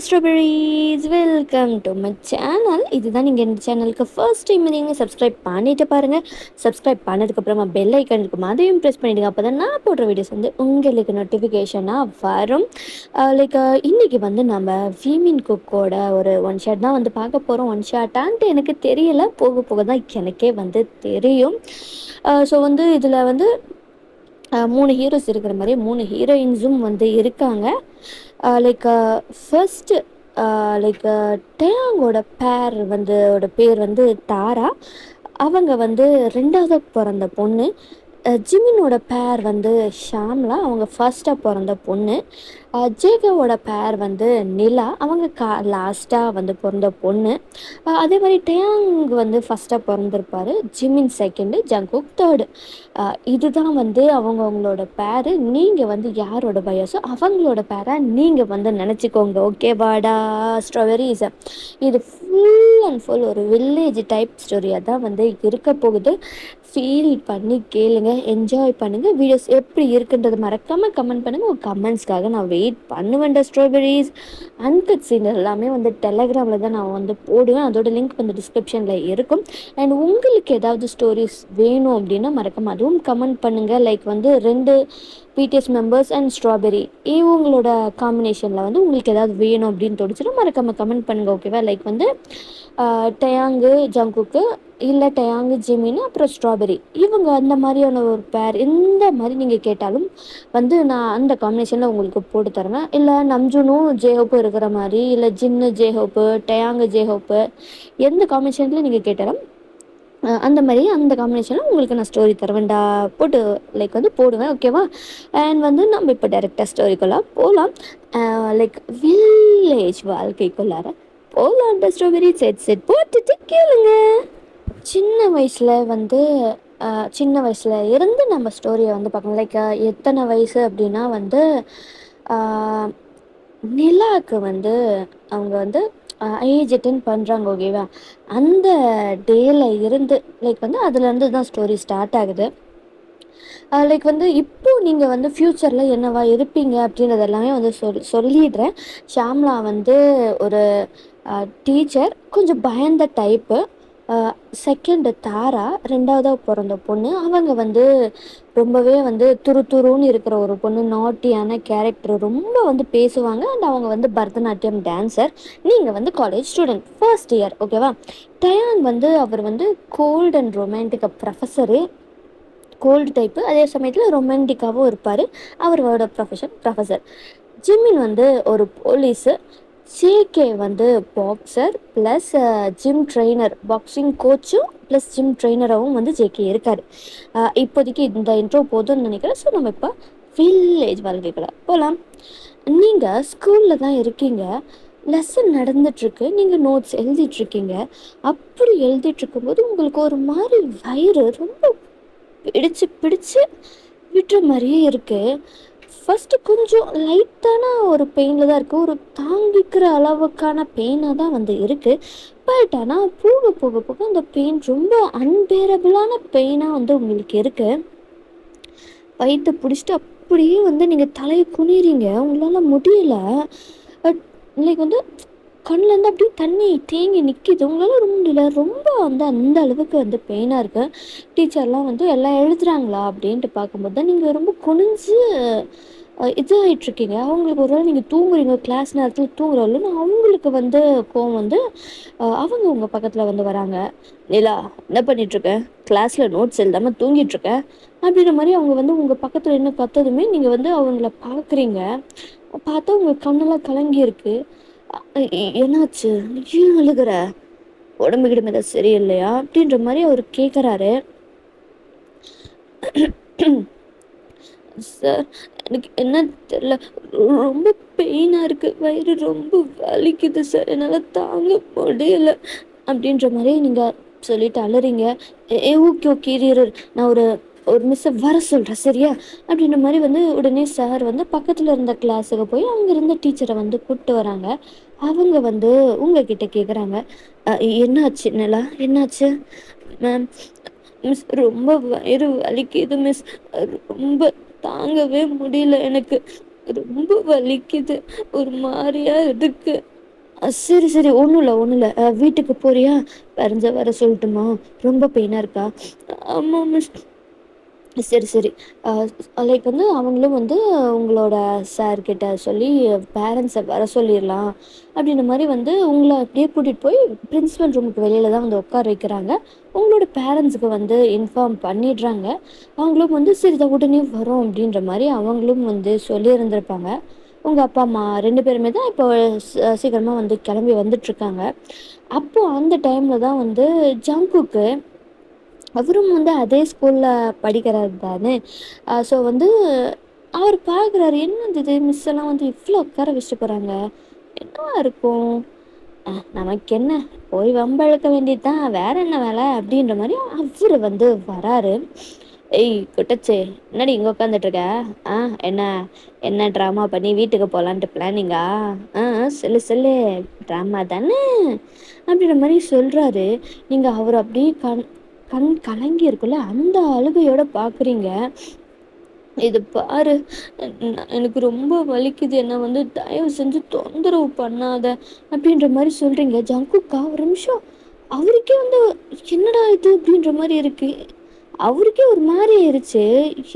Strawberries welcome to my channel. இதுதான் நீங்கள் இந்த சேனலுக்கு ஃபர்ஸ்ட் டைம் நீங்கள் சப்ஸ்கிரைப் பண்ணிட்டு பாருங்கள். சப்ஸ்கிரைப் பண்ணதுக்கப்புறமா பெல் ஐக்கன் இருக்கும், அதையும் ப்ரெஸ் பண்ணிவிடுங்க. அப்போ தான் நான் போடுற வீடியோஸ் வந்து உங்களுக்கு நோட்டிஃபிகேஷனாக வரும். இன்றைக்கி வந்து நம்ம ஃபீமின் குக்கோட ஒரு ஒன் ஷாட் தான் வந்து பார்க்க போகிறோம். ஒன் ஷாட்டான்ட்டு எனக்கு தெரியலை, போக போக தான் எனக்கே வந்து தெரியும். ஸோ வந்து இதில் வந்து 3 ஹீரோஸ் இருக்கிற மாதிரி 3 ஹீரோயின்ஸும் வந்து இருக்காங்க. ஃபர்ஸ்ட்டு டேயாங்கோட பேர் வந்து தாரா. அவங்க வந்து 2வது பிறந்த பொண்ணு. ஜிமினோட பேர் வந்து ஷாம்லா, அவங்க ஃபர்ஸ்ட்டாக பிறந்த பொண்ணு. ஜேகாவோட பேர் வந்து நிலா, அவங்க லாஸ்ட்டாக வந்து பிறந்த பொண்ணு. அதே மாதிரி டேயாங் வந்து ஃபஸ்ட்டாக பிறந்திருப்பார், ஜிமின் செகண்டு, ஜங்குக் தேர்டு. இதுதான் வந்து அவங்களோட பேர். நீங்கள் வந்து யாரோட பயசோ அவங்களோட பேரை நீங்கள் வந்து நினச்சிக்கோங்க. ஓகேவாடா ஸ்ட்ராபெரிஸ்? இது ஃபுல் அண்ட் ஃபுல் ஒரு வில்லேஜ் டைப் ஸ்டோரியாக தான் வந்து இருக்க போகுது. ஃபீல் பண்ணி கேளுங்க, என்ஜாய் பண்ணுங்கள். வீடியோஸ் எப்படி இருக்குன்றது மறக்காமல் கமெண்ட் பண்ணுங்கள். உங்கள் கமெண்ட்ஸ்க்காக நான் வெயிட் பண்ணுவேன். ஸ்ட்ராபெரிஸ் அன்கட் சீன் எல்லாமே வந்து டெலகிராமில் தான் நான் வந்து போடுவேன். அதோட லிங்க் வந்து டிஸ்கிரிப்ஷனில் இருக்கும். அண்ட் உங்களுக்கு ஏதாவது ஸ்டோரிஸ் வேணும் அப்படின்னா மறக்காமல் அதுவும் கமெண்ட் பண்ணுங்கள். வந்து 2 பிடிஎஸ் மெம்பர்ஸ் அண்ட் ஸ்ட்ராபெரி இவங்களோட காம்பினேஷனில் வந்து உங்களுக்கு ஏதாவது வேணும் அப்படின்னு தோணுச்சுன்னா மறக்காமல் கமெண்ட் பண்ணுங்கள். ஓகேவா? வந்து டயாங்கு ஜங்குக்கு, இல்லை டயாங்கு ஜிமின், அப்புறம் ஸ்ட்ராபெரி, இவங்க அந்த மாதிரியான ஒரு பேர் எந்த மாதிரி நீங்கள் கேட்டாலும் வந்து நான் அந்த காம்பினேஷனில் உங்களுக்கு போட்டு தருவேன். இல்லை நம்ஜுனும் ஜேஹோப்பு இருக்கிற மாதிரி, இல்லை ஜின்னு ஜேஹோப்பு, டயாங்கு ஜேஹோப்பு, எந்த காம்பினேஷனில் நீங்கள் கேட்டாலும் அந்த காம்பினேஷனில் உங்களுக்கு நான் ஸ்டோரி தருவேன்டா போட்டு வந்து போடுவேன். ஓகேவா? அண்ட் வந்து நம்ம இப்போ டைரெக்டாக ஸ்டோரிக்குள்ளே போகலாம். வில்லேஜ் வாழ்க்கைக்குள்ளார போகலான்டா ஸ்ட்ராபெரி. செட் போட்டுட்டு கேளுங்க. சின்ன வயசில் இருந்து நம்ம ஸ்டோரியை வந்து பார்க்கணும். எத்தனை வயசு அப்படின்னா வந்து நிலாவுக்கு வந்து அவங்க வந்து ஏஜ் அட்டன் பண்ணுறாங்க. ஓகேவா? அந்த டேல இருந்து வந்து அதுலேருந்து தான் ஸ்டோரி ஸ்டார்ட் ஆகுது. வந்து இப்போது நீங்கள் வந்து ஃப்யூச்சரில் என்னவா இருப்பீங்க அப்படின்றது எல்லாமே வந்து சொல்லிடுறேன். ஷாம்லா வந்து ஒரு டீச்சர், கொஞ்சம் பயந்த டைப்பு. செகண்டு தாரா, 2வதாக பிறந்த பொண்ணு. அவங்க வந்து ரொம்பவே வந்து துருன்னு இருக்கிற ஒரு பொண்ணு. நாட்டியான கேரக்டர், ரொம்ப வந்து பேசுவாங்க. அண்ட் அவங்க வந்து பரதநாட்டியம் டான்ஸர். நீங்கள் வந்து காலேஜ் ஸ்டூடெண்ட், ஃபர்ஸ்ட் இயர். ஓகேவா? டயான் வந்து அவர் வந்து cold and romantic professor. Cold type, அதே சமயத்தில் ரொமான்டிக்காகவும் இருப்பார். அவரோட ப்ரொஃபஸர். ஜிம்மின் வந்து ஒரு போலீஸு. ஜேகே வந்து boxer plus gym trainer, boxing கோச்சும் ப்ளஸ் ஜிம் ட்ரெயினராகவும் வந்து ஜேகே இருக்கார். இப்போதைக்கு இந்த இன்ட்ரோ போதும்னு நினைக்கிறேன். ஸோ நம்ம இப்போ வில்லேஜ் வாழ்க்கைக்குள்ள போகலாம். நீங்கள் ஸ்கூலில் தான் இருக்கீங்க, லெசன் நடந்துட்டுருக்கு, நீங்கள் நோட்ஸ் எழுதிட்டுருக்கீங்க. அப்படி எழுதிட்டுருக்கும்போது உங்களுக்கு ஒரு மாதிரி வயிறு ரொம்ப பிடிச்சு விட்டுற மாதிரியே இருக்குது. ஃபஸ்ட்டு கொஞ்சம் லைட்டான ஒரு பெயினில் தான் இருக்குது, ஒரு தாங்கிக்கிற அளவுக்கான பெயினாக தான் வந்து இருக்குது. பட் ஆனால் போக போக போக அந்த பெயின் ரொம்ப அன்பேரபிளான பெயினாக வந்து உங்களுக்கு இருக்குது. வயிற்று பிடிச்சிட்டு அப்படியே வந்து நீங்கள் தலையை குனிறீங்க, உங்களால் முடியலை. வந்து கண்ணிலேருந்து அப்படியே தண்ணி தேங்கி நிற்கிது. உங்களால் ரொம்ப முடியல, ரொம்ப வந்து அந்த அளவுக்கு வந்து பெயினாக இருக்குது. டீச்சர்லாம் வந்து எல்லாம் எழுதுறாங்களா அப்படின்ட்டு பார்க்கும்போது தான் நீங்கள் ரொம்ப குனிஞ்சு இதாகிட்ருக்கீங்க. அவங்களுக்கு ஒரு வேளை நீங்கள் தூங்குறீங்க, கிளாஸ் நேரத்தில் தூங்குறவங்களும் அவங்களுக்கு வந்து கோவம் வந்து அவங்க உங்கள் பக்கத்தில் வந்து வராங்க. நிலா, என்ன பண்ணிகிட்ருக்கேன்? கிளாஸில் நோட்ஸ் எழுதாமல் தூங்கிட்டுருக்கேன் அப்படின்ற மாதிரி அவங்க வந்து உங்கள் பக்கத்தில் என்ன கற்றதுமே நீங்கள் வந்து அவங்கள பார்க்குறீங்க. பார்த்தா உங்கள் கண்ணெல்லாம் கலங்கியிருக்கு. என்னாச்சு, ஏன் அழுகிற? உடம்பு கிடமை ஏதாவது சரியில்லையா அப்படின்ற மாதிரி அவர் கேட்குறாரு. சார், எனக்கு என்ன தெரியல, ரொம்ப பெயினாக இருக்குது, வயிறு ரொம்ப வலிக்குது சார், என்னால் தாங்க முடியலை அப்படின்ற மாதிரி நீங்கள் சொல்லிட்டு அழுறீங்க. ஓகே இரு, நான் ஒரு மிஸ்ஸை வர சொல்கிறேன், சரியா அப்படின்ற மாதிரி வந்து உடனே சார் வந்து பக்கத்தில் இருந்த கிளாஸுக்கு போய் அங்கே இருந்த டீச்சரை வந்து கூப்பிட்டு வராங்க. அவங்க வந்து உங்ககிட்ட கேட்குறாங்க, என்னாச்சு நிலா, என்னாச்சு? மேம், மிஸ் ரொம்ப வயிறு வலிக்குது மிஸ், ரொம்ப தாங்கவே முடியல, எனக்கு ரொம்ப வலிக்குது, ஒரு மாதிரியா இருக்கு சரி, சரி. ஒண்ணும் இல்ல, ஒண்ணும் இல்ல. வீட்டுக்கு போறியா? பேரண்ட்ஸ வர சொல்லட்டுமா? ரொம்ப பெயினா இருக்கா? ஆமா மிஸ். சரி, சரி. அ லைக் வந்து அவங்களும் வந்து உங்களோட சார் கிட்ட சொல்லி பேரண்ட்ஸ வர சொல்லிர்லாம். அப்படின்ற மாரி வந்து உங்கள அப்படியே கூட்டிட்டு போய் பிரின்சிபல் ரூமுக்கு வெளியில தான் வந்து உட்கார வைக்கிறாங்க. உங்களோட பேரண்ட்ஸ்க்கு வந்து இன்ஃபார்ம் பண்ணிடுறாங்க. அவங்களும் வந்து சரி தான் உடனே வரோம் அப்படின்ற மாரி அவங்களும் வந்து சொல்லியிருந்திருப்பாங்க. உங்க அப்பா, அம்மா 2 பேருமே தான் இப்போ சீக்கிரமா வந்து கிளம்பி வந்துட்டுருக்காங்க. அப்போ அந்த டைம்ல தான் வந்து ஜங்குக்கு அவரும் வந்து அதே ஸ்கூல்ல படிக்கிறாரு தானே! ஸோ வந்து அவரு பார்க்குறாரு. என்னது இது மிஸ் எல்லாம் வந்து இவ்ளோ உட்கார வச்சுட்டு போறாங்க. என்னவா இருக்கும்? நமக்கென்ன போய் வம்பிழுக்க வேண்டியது தான். வேற என்ன வேல? அப்படின்ற மாரி அவரு வந்து வராரு. "ஏய் குட்டச்சி, என்னடி இங்க உட்காந்துட்டு இருக்க? ஆ என்ன என்ன ட்ராமா பண்ணி வீட்டுக்கு போலான்ட்டு பிளானிங்கா? சொல்லு சொல்லு. ட்ராமா தானே?" அப்படின்ற மாரி சொல்றாரு. நீங்க அவர அப்படியே கண் கண் கலங்கி இருக்குல்ல, அந்த அழுகையோட பார்க்குறீங்க. "இது பாரு, எனக்கு ரொம்ப வலிக்குது. என்ன வந்து தயவு செஞ்சு தொந்தரவு பண்ணாத." அப்படின்ற மாரி சொல்றீங்க. ஜங்குக்கா ஒரு நிமிஷம் அவருக்கே வந்து என்னடா இது அப்படின்ற மாரி இருக்கு. அவருக்கே ஒரு மாரி ஆயிருச்சு.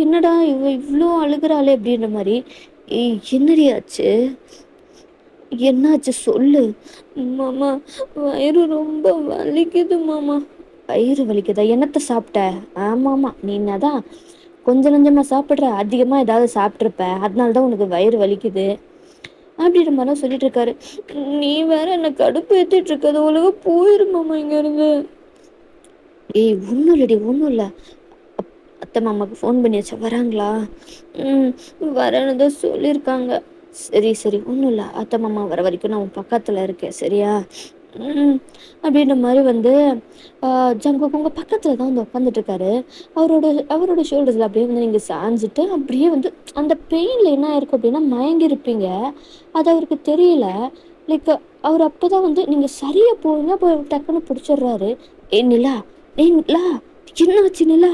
என்னடா இவ இவ்ளோ அழுகுறாளே அப்படின்ற மாரி. "ஏய் என்னடி ஆச்சு? என்னாச்சு சொல்லு." "மாமா வயிறு ரொம்ப வலிக்குது மாமா." "வயிறு வலிக்குதா? என்னத்த சாப்பிட்ட?" "ஆமாமா. நீ என்னதான் கொஞ்சம் நஞ்சமா சாப்பிடுற, அதிகமா ஏதாவது சாப்பிட்டுருப்ப. அதனால தான் உனக்கு வயிறு வலிக்குது." அப்படின்ற மாரிலாம் சொல்லிட்டு இருக்காரு. "நீ வேற என்ன கடுப்பு ஏத்திட்டு இருக்க. அது ஒழுங்கா போயிரு மாமா இங்கருந்து." "ஏய் ஒண்ணும் இல்லடி, ஒண்ணும் இல்ல. அப் அத்தை மாமாக்கு ஃபோன் பண்ணியாச்சா? வராங்களா?" "ம் வரேன்னு தான் சொல்லியிருக்காங்க." "சரி, சரி. ஒண்ணும் இல்ல. அத்தை மாமா வர வரைக்கும் நான் உன் பக்கத்துல இருக்கேன். சரியா?" ம். அப்படின்ற மாரி வந்து அ ஜங்குக் உங்க பக்கத்துல தான் வந்து உட்காந்துட்டுருக்காரு. அவரோட அவரோட ஷோல்டர்ஸ்ல அப்படியே வந்து நீங்க சாஞ்சுட்டு, அப்படியே வந்து அந்த பெயின்ல என்ன ஆயிருக்கும் அப்படின்னா, மயங்கியிருப்பீங்க. அது அவருக்கு தெரியல. லைக் அவரு அப்பதான் வந்து நீங்க சரியா போவீங்க. அப்ப டக்குன்னு புடிச்சிடுறாரு. "ஏய் நிலா! ஏய் நிலா! என்னாச்சு நிலா?"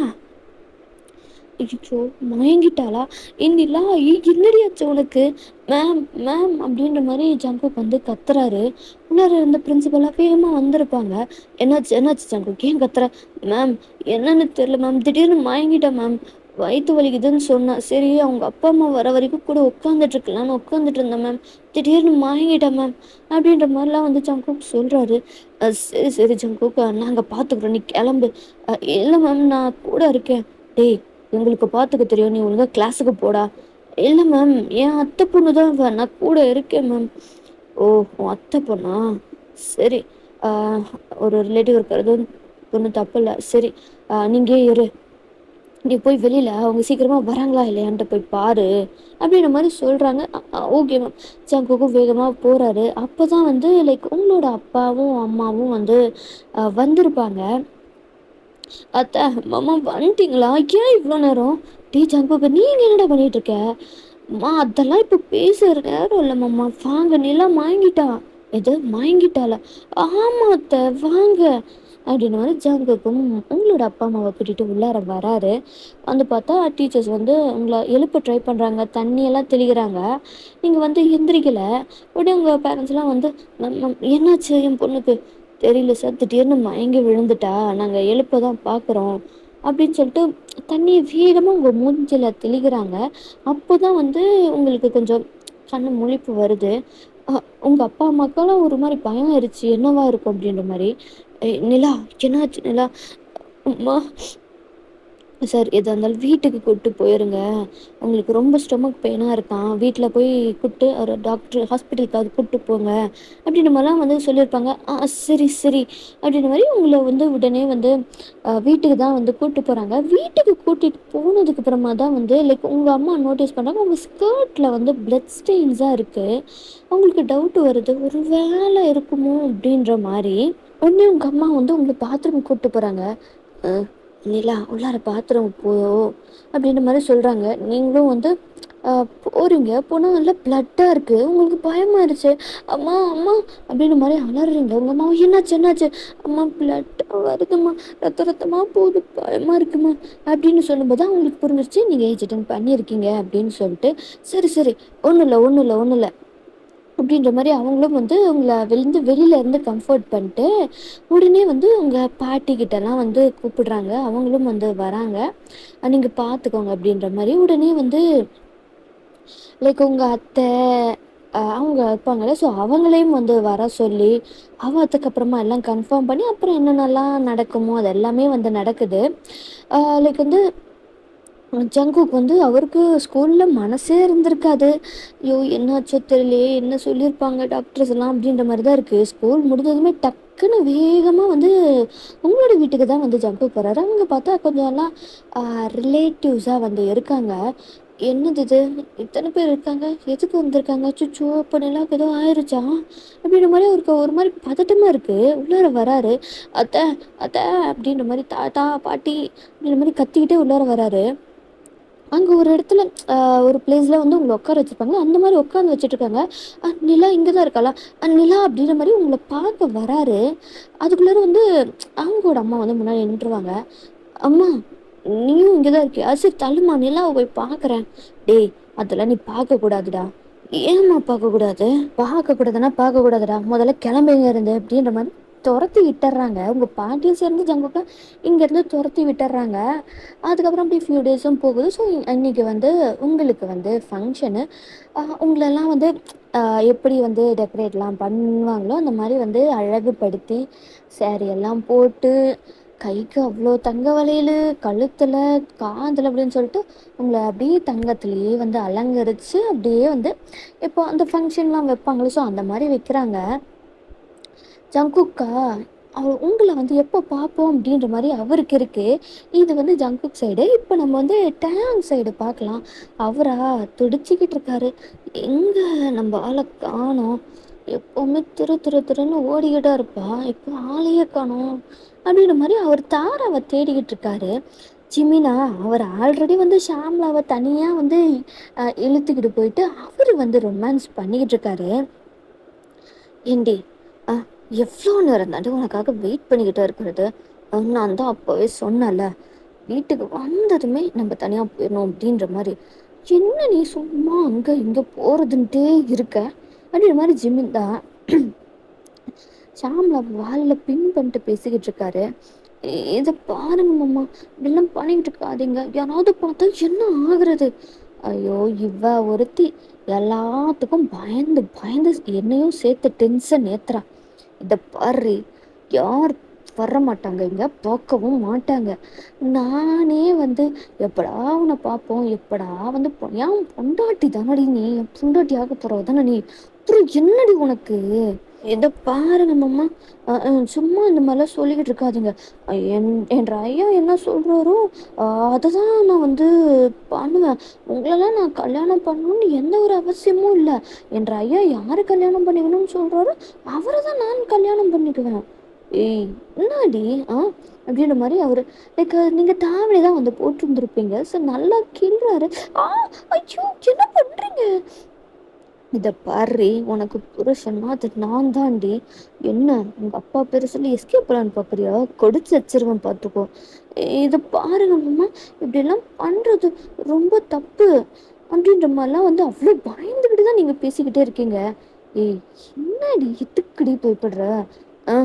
அச்சச்சோ! மயங்கிட்டாளா? "ஏய் நிலா! ஏய் என்னடி ஆச்சு உனக்கு?" "மேம், மேம்" அப்படின்ற மாரி ஜங்குக் வந்து கத்துறாரு. உள்ளார இருந்த பிரின்சிபல்லாம் வேகமா வந்திருப்பாங்க. "என்னாச்சு, என்னாச்சு ஜங்குக்? ஏன் கத்துற?" "மேம் என்னன்னு தெரியல மேம். திடீர்னு மயங்கிட்டேன் மேம். வயித்து வலிக்குதுன்னு சொன்னா. சரி அவங்க அப்பா, அம்மா வர வரைக்கும் கூட உட்காந்துட்டு இருக்கலான்னு உட்காந்துட்டு இருந்தேன் மேம். திடீர்னு மயங்கிட்டேன் மேம்." அப்படின்ற மாரிலாம் வந்து ஜங்குக் சொல்றாரு. சரி, சரி ஜங்குக் நாங்க பார்த்துக்குறோம். நீ கெளம்பு." இல்ல மேம் நான் கூட இருக்கேன்." "டேய் எங்களுக்கு பார்த்துக்க தெரியும். நீ ஒழுங்கா கிளாஸுக்கு போடா." "இல்ல மேம், என் அத்தை பொண்ணு தான் இவ. நான் கூட இருக்கேன் மேம்." "ஓ! உன் அத்தை பொண்ணா? சரி. ஆ ஒரு ரிலேட்டிவ் இருக்கிறது ஒண்ணும் தப்பில்ல. சரி, நீ இங்கேயே இரு. நீ போய் வெளியில அவங்க சீக்கிரமா வராங்களா இல்லையான்ட்டு போய் பாரு." அப்படின்ற மாரி சொல்றாங்க. Okay ma'am. ஜங்குக்கும் வேகமா போறாரு. அப்பதான் வந்து லைக் உங்களோட அப்பாவும், அம்மாவும் வந்து வந்திருப்பாங்க. "அத்த, மாமா வந்துட்டீங்களா? ஏன் இவ்ளோ நேரம்?" "டேய் ஜங்குக்கு நீ இங்க என்னடா பண்ணிட்டு இருக்க?" "அம்மா அதெல்லாம் இப்ப பேசுற நேரம் இல்ல மாமா. வாங்க நிலா மயங்கிட்டா." "எது மயங்கிட்டாளா?" "ஆமா அத்த வாங்க." அப்படின்ன மாரி ஜங்குக்கும் உங்களோட அப்பா, அம்மாவ கூட்டிட்டு உள்ளார வராரு. வந்து பார்த்தா டீச்சர்ஸ் வந்து உங்கள எழுப்ப ட்ரை பண்றாங்க. தண்ணியெல்லாம் தெளிக்கிறாங்க. நீங்க வந்து எந்திரிக்கல. உடனே உங்க பேரண்ட்ஸ்லாம் வந்து மேம் மேம் என்னாச்சு என் பொண்ணுக்கு? "தெரியல சார். திடீர்னு மயங்கி விழுந்துட்டா. நாங்க எழுப்ப தான் பார்க்குறோம்." அப்படின்னு சொல்லிட்டு தண்ணிய வேகமா உங்க மூஞ்சில தெளிக்கிறாங்க. அப்போதான் வந்து உங்களுக்கு கொஞ்சம் கண்ணு முழிப்பு வருது. அ உங்க அப்பா, அம்மாக்கெல்லாம் ஒரு மாரி பயம் ஆயிருச்சு. என்னவா இருக்கும் அப்படின்ற மாரி. நிலா என்னாச்சு நிலா?" "அம்மா சார் எதா இருந்தாலும் வீட்டுக்கு கூட்டு போயிருங்க. உங்களுக்கு ரொம்ப ஸ்டொமக் பெயினா இருக்காம். வீட்ல போய் கூட்டு ஒரு டாக்டர் ஹாஸ்பிட்டலுக்காவது கூட்டு போங்க." அப்படின்ற மாரிலாம் வந்து சொல்லியிருப்பாங்க. சரி, சரி." அப்படின்ற மாரி உங்கள வந்து உடனே வந்து வீட்டுக்கு தான் வந்து கூட்டு போறாங்க. வீட்டுக்கு கூட்டிட்டு போனதுக்கு அப்புறமா தான் வந்து லைக் உங்க அம்மா நோட்டீஸ் பண்றாங்க. உங்க ஸ்கர்ட்ல வந்து பிளட் ஸ்டெயின்ஸா இருக்கு. அவங்களுக்கு டவுட் வருது. "ஒரு வேள இருக்குமோ?" அப்படின்ற மாரி. உடனே உங்க அம்மா வந்து உங்கள பாத்ரூம் கூட்டு போறாங்க. "அ நிலா உள்ளார பாத்ரூம் போ." அப்படின்ற மாரி சொல்றாங்க. நீங்களும் வந்து அ போறீங்க. போனா நல்லா பிளட்டா இருக்கு. உங்களுக்கு பயமாயிருச்சு. "அம்மா, அம்மா" அப்படின்ற மாரி அலறுறீங்க. உங்க அம்மாவும் "என்னாச்சு, என்னாச்சு?" "அம்மா பிளட்டா வருதும்மா. ரத்த ரத்தமா போகுது. பயமா இருக்கும்மா." அப்படின்னு சொல்லும்போது தான் அவங்களுக்கு புரிஞ்சிருச்சு. நீங்க ஏஜ் அட்டெண்ட் பண்ணியிருக்கீங்க அப்படின்னு சொல்லிட்டு. "சரி, சரி. ஒண்ணும் இல்ல, ஒண்ணும் இல்ல, ஒண்ணும் இல்ல. அப்படின்ற மாரி அவங்களும் வந்து அவங்கள வெளியில இருந்து கம்ஃபோர்ட் பண்ணிட்டு, உடனே வந்து உங்க பாட்டிக்கிட்டலாம் வந்து கூப்பிடுறாங்க. அவங்களும் வந்து வராங்க. நீங்க பார்த்துக்கோங்க அப்படின்ற மாரி. உடனே வந்து லைக் உங்க அத்தை, அவங்க இருப்பாங்கல்ல. ஸோ அவங்களையும் வந்து வர சொல்லி, அதுக்கப்புறமா எல்லாம் கன்ஃபார்ம் பண்ணி, அப்புறம் என்னென்னலாம் நடக்குமோ அது எல்லாமே வந்து நடக்குது. லைக் வந்து ஜங்குக் வந்து அவருக்கு ஸ்கூல்ல மனசே இருந்திருக்காது. ஐயோ! என்னாச்சோ தெரியலையே! என்ன சொல்லியிருப்பாங்க டாக்டர்ஸ்லாம் அப்படின்ற மாரி தான் இருக்கு. ஸ்கூல் முடிஞ்சதுமே டக்குன்னு வேகமா வந்து உங்களோட வீட்டுக்கு தான் வந்து ஜங்குக் வராரு. அங்க பார்த்தா கொஞ்சம் எல்லாம் அ ரிலேட்டிவ்ஸா வந்து இருக்காங்க. என்னது இது? இத்தன பேர் இருக்காங்க. எதுக்கு வந்திருக்காங்க? அச்சச்சோ! அப்ப நிலாவுக்கு ஏதோ ஆயிருச்சா? அப்படின்ற மாரி அவருக்கு ஒரு மாரி பதட்டமா இருக்கு. உள்ளார வராரு. "அத்த, அத்த" அப்படின்ற மாரி தாத்தா, பாட்டி அப்படின்ற மாரி கத்திக்கிட்டே உள்ளார வராரு. அங்க ஒரு இடத்துல அ ஒரு பிளேஸ்ல வந்து உங்கள உட்கார வச்சிருப்பாங்க. அந்த மாரி உட்காந்து வச்சுட்டுருக்காங்க. நிலா இங்க தான் இருக்காளா? நிலா அப்படின்ற மாரி உங்கள பார்க்க வராரு. அதுக்குள்ளார வந்து அவங்களோட அம்மா வந்து முன்னாடி நின்றுவாங்க. "அம்மா, நீயும் இங்க தான் இருக்கியா? சரி தள்ளும்மா நிலாவ போய் பார்க்குறேன்." "டேய்! அதெல்லாம் நீ பார்க்கக்கூடாதுடா." "ஏம்மா பார்க்கக்கூடாது?" "பார்க்கக்கூடாதுன்னா பார்க்கக்கூடாதுடா. முதல்ல கிளம்பு இங்கருந்து." அப்படின்ற மாரி தொரத்தி விட்டர்றாங்க. உங்க பாட்டியும் சேர்ந்து ஜங்குக்க இங்கேருந்து தொரத்தி விட்டர்றாங்க. அதுக்கப்புறம் அப்படியே ஃபியூ டேஸும் போகுது. ஸோ இன்னைக்கு வந்து உங்களுக்கு வந்து ஃபங்க்ஷனு. உங்களெல்லாம் வந்து அ எப்படி வந்து டெக்கரேட்லாம் பண்ணுவாங்களோ, அந்த மாரி வந்து அழகுபடுத்தி, சாரி எல்லாம் போட்டு, கைக்கு அவ்வளோ தங்க வளையலு, கழுத்துல, காதுல அப்படின்னு சொல்லிட்டு, உங்கள அப்படியே தங்கத்திலேயே வந்து அலங்கரிச்சு, அப்படியே வந்து இப்போ அந்த ஃபங்க்ஷன்லாம் வைப்பாங்கல்ல, ஸோ அந்த மாரி வைக்கிறாங்க. ஜங்குக்கா, உங்கள வந்து எப்போ பார்ப்போம் அப்படின்ற மாரி அவருக்கு இருக்கு. இது வந்து ஜங்குக் சைடு. இப்போ நம்ம வந்து டேங் சைடு பார்க்கலாம். அவரா துடிச்சுக்கிட்டு இருக்காரு. எங்க நம்ம ஆள காணோம். எப்பவுமே திரு திரு திருன்னு ஓடிக்கிட்டே இருப்பா. இப்போ ஆளையே காணோம். அப்படின்ற மாரி அவர் தாராவ தேடிக்கிட்டு இருக்காரு. ஜிமினா அவர் ஆல்ரெடி வந்து ஷாம்லாவ தனியா வந்து இழுத்துக்கிட்டு போயிட்டு அவரு வந்து ரொமான்ஸ் பண்ணிக்கிட்டு இருக்காரு. ஏண்டி அ எவ்வளோ நேரம் தாண்டி உனக்காக வெயிட் பண்ணிக்கிட்டே இருக்கிறது? நான் தான் அப்போவே சொன்னேன்ல, வீட்டுக்கு வந்ததுமே நம்ம தனியா போயிடணும் அப்படின்ற மாரி. என்ன நீ சும்மா அங்க இங்க போறதுன்ட்டே இருக்க? அப்படின்ற மாரி ஜிமின் தான் ஷாம்லா வால்ல பின் பண்ணிட்டு பேசிக்கிட்டு இருக்காரு. இத பாருங்க மாமா, இப்படிலாம் பண்ணிக்கிட்டு இருக்காதீங்க. யாராவது பார்த்தா என்ன ஆகுறது? ஐயோ! இவ ஒருத்தி எல்லாத்துக்கும் பயந்து பயந்து என்னையும் சேர்த்து டென்ஷன் ஏத்துறா. இத பாரு, யார் வரமாட்டாங்க இங்க, பார்க்கவும் மாட்டாங்க. நானே வந்து எப்படா உன்னை பார்ப்போம், எப்படா வந்து என் பொண்டாட்டி தானடி நீ, என் பொண்டாட்டி ஆக போறவ தானே நீ, அப்புறம் என்னடி உனக்கு? இத பாருங்க மாமா, சும்மா இந்த மாதிரிலாம் சொல்லிக்கிட்டு இருக்காதீங்க. என்ற ஐயா என்ன சொல்றாரோ, அ அததான் நான் வந்து பண்ணுவேன். உங்களெல்லாம் நான் கல்யாணம் பண்ணணும்னு எந்த ஒரு அவசியமும் இல்ல. என்ற ஐயா யாரு கல்யாணம் பண்ணிக்கணும்னு சொல்றாரோ, அவர தான் நான் கல்யாணம் பண்ணிக்குவேன். ஏய்! என்னாடி? ஆ அப்படின்ற மாரி அவரு லைக் நீங்க தாவணி தான் வந்து போட்டிருந்திருப்பீங்க. ஸோ நல்லா கிள்றாரு. ஆ! ஐயோ! என்ன பண்றீங்க? இத பார்ரி, உனக்கு புருஷன்னா அது நான் தான்டி. என்ன உங்க அப்பா பேர சொல்லி எஸ்கேப் பண்ணலான்னு பார்க்குறியா? கொடிச்சு வச்சிருவேன் பார்த்துக்கோ. இத பாருங்க மாமா, இப்படிலாம் பண்றது ரொம்ப தப்பு. அப்படின்ற மாரிலாம் வந்து அவ்வளோ பயந்துகிட்டு தான் நீங்க பேசிக்கிட்டே இருக்கீங்க. ஏய்! என்னடி எதுக்குடி பயப்படுற? ஆ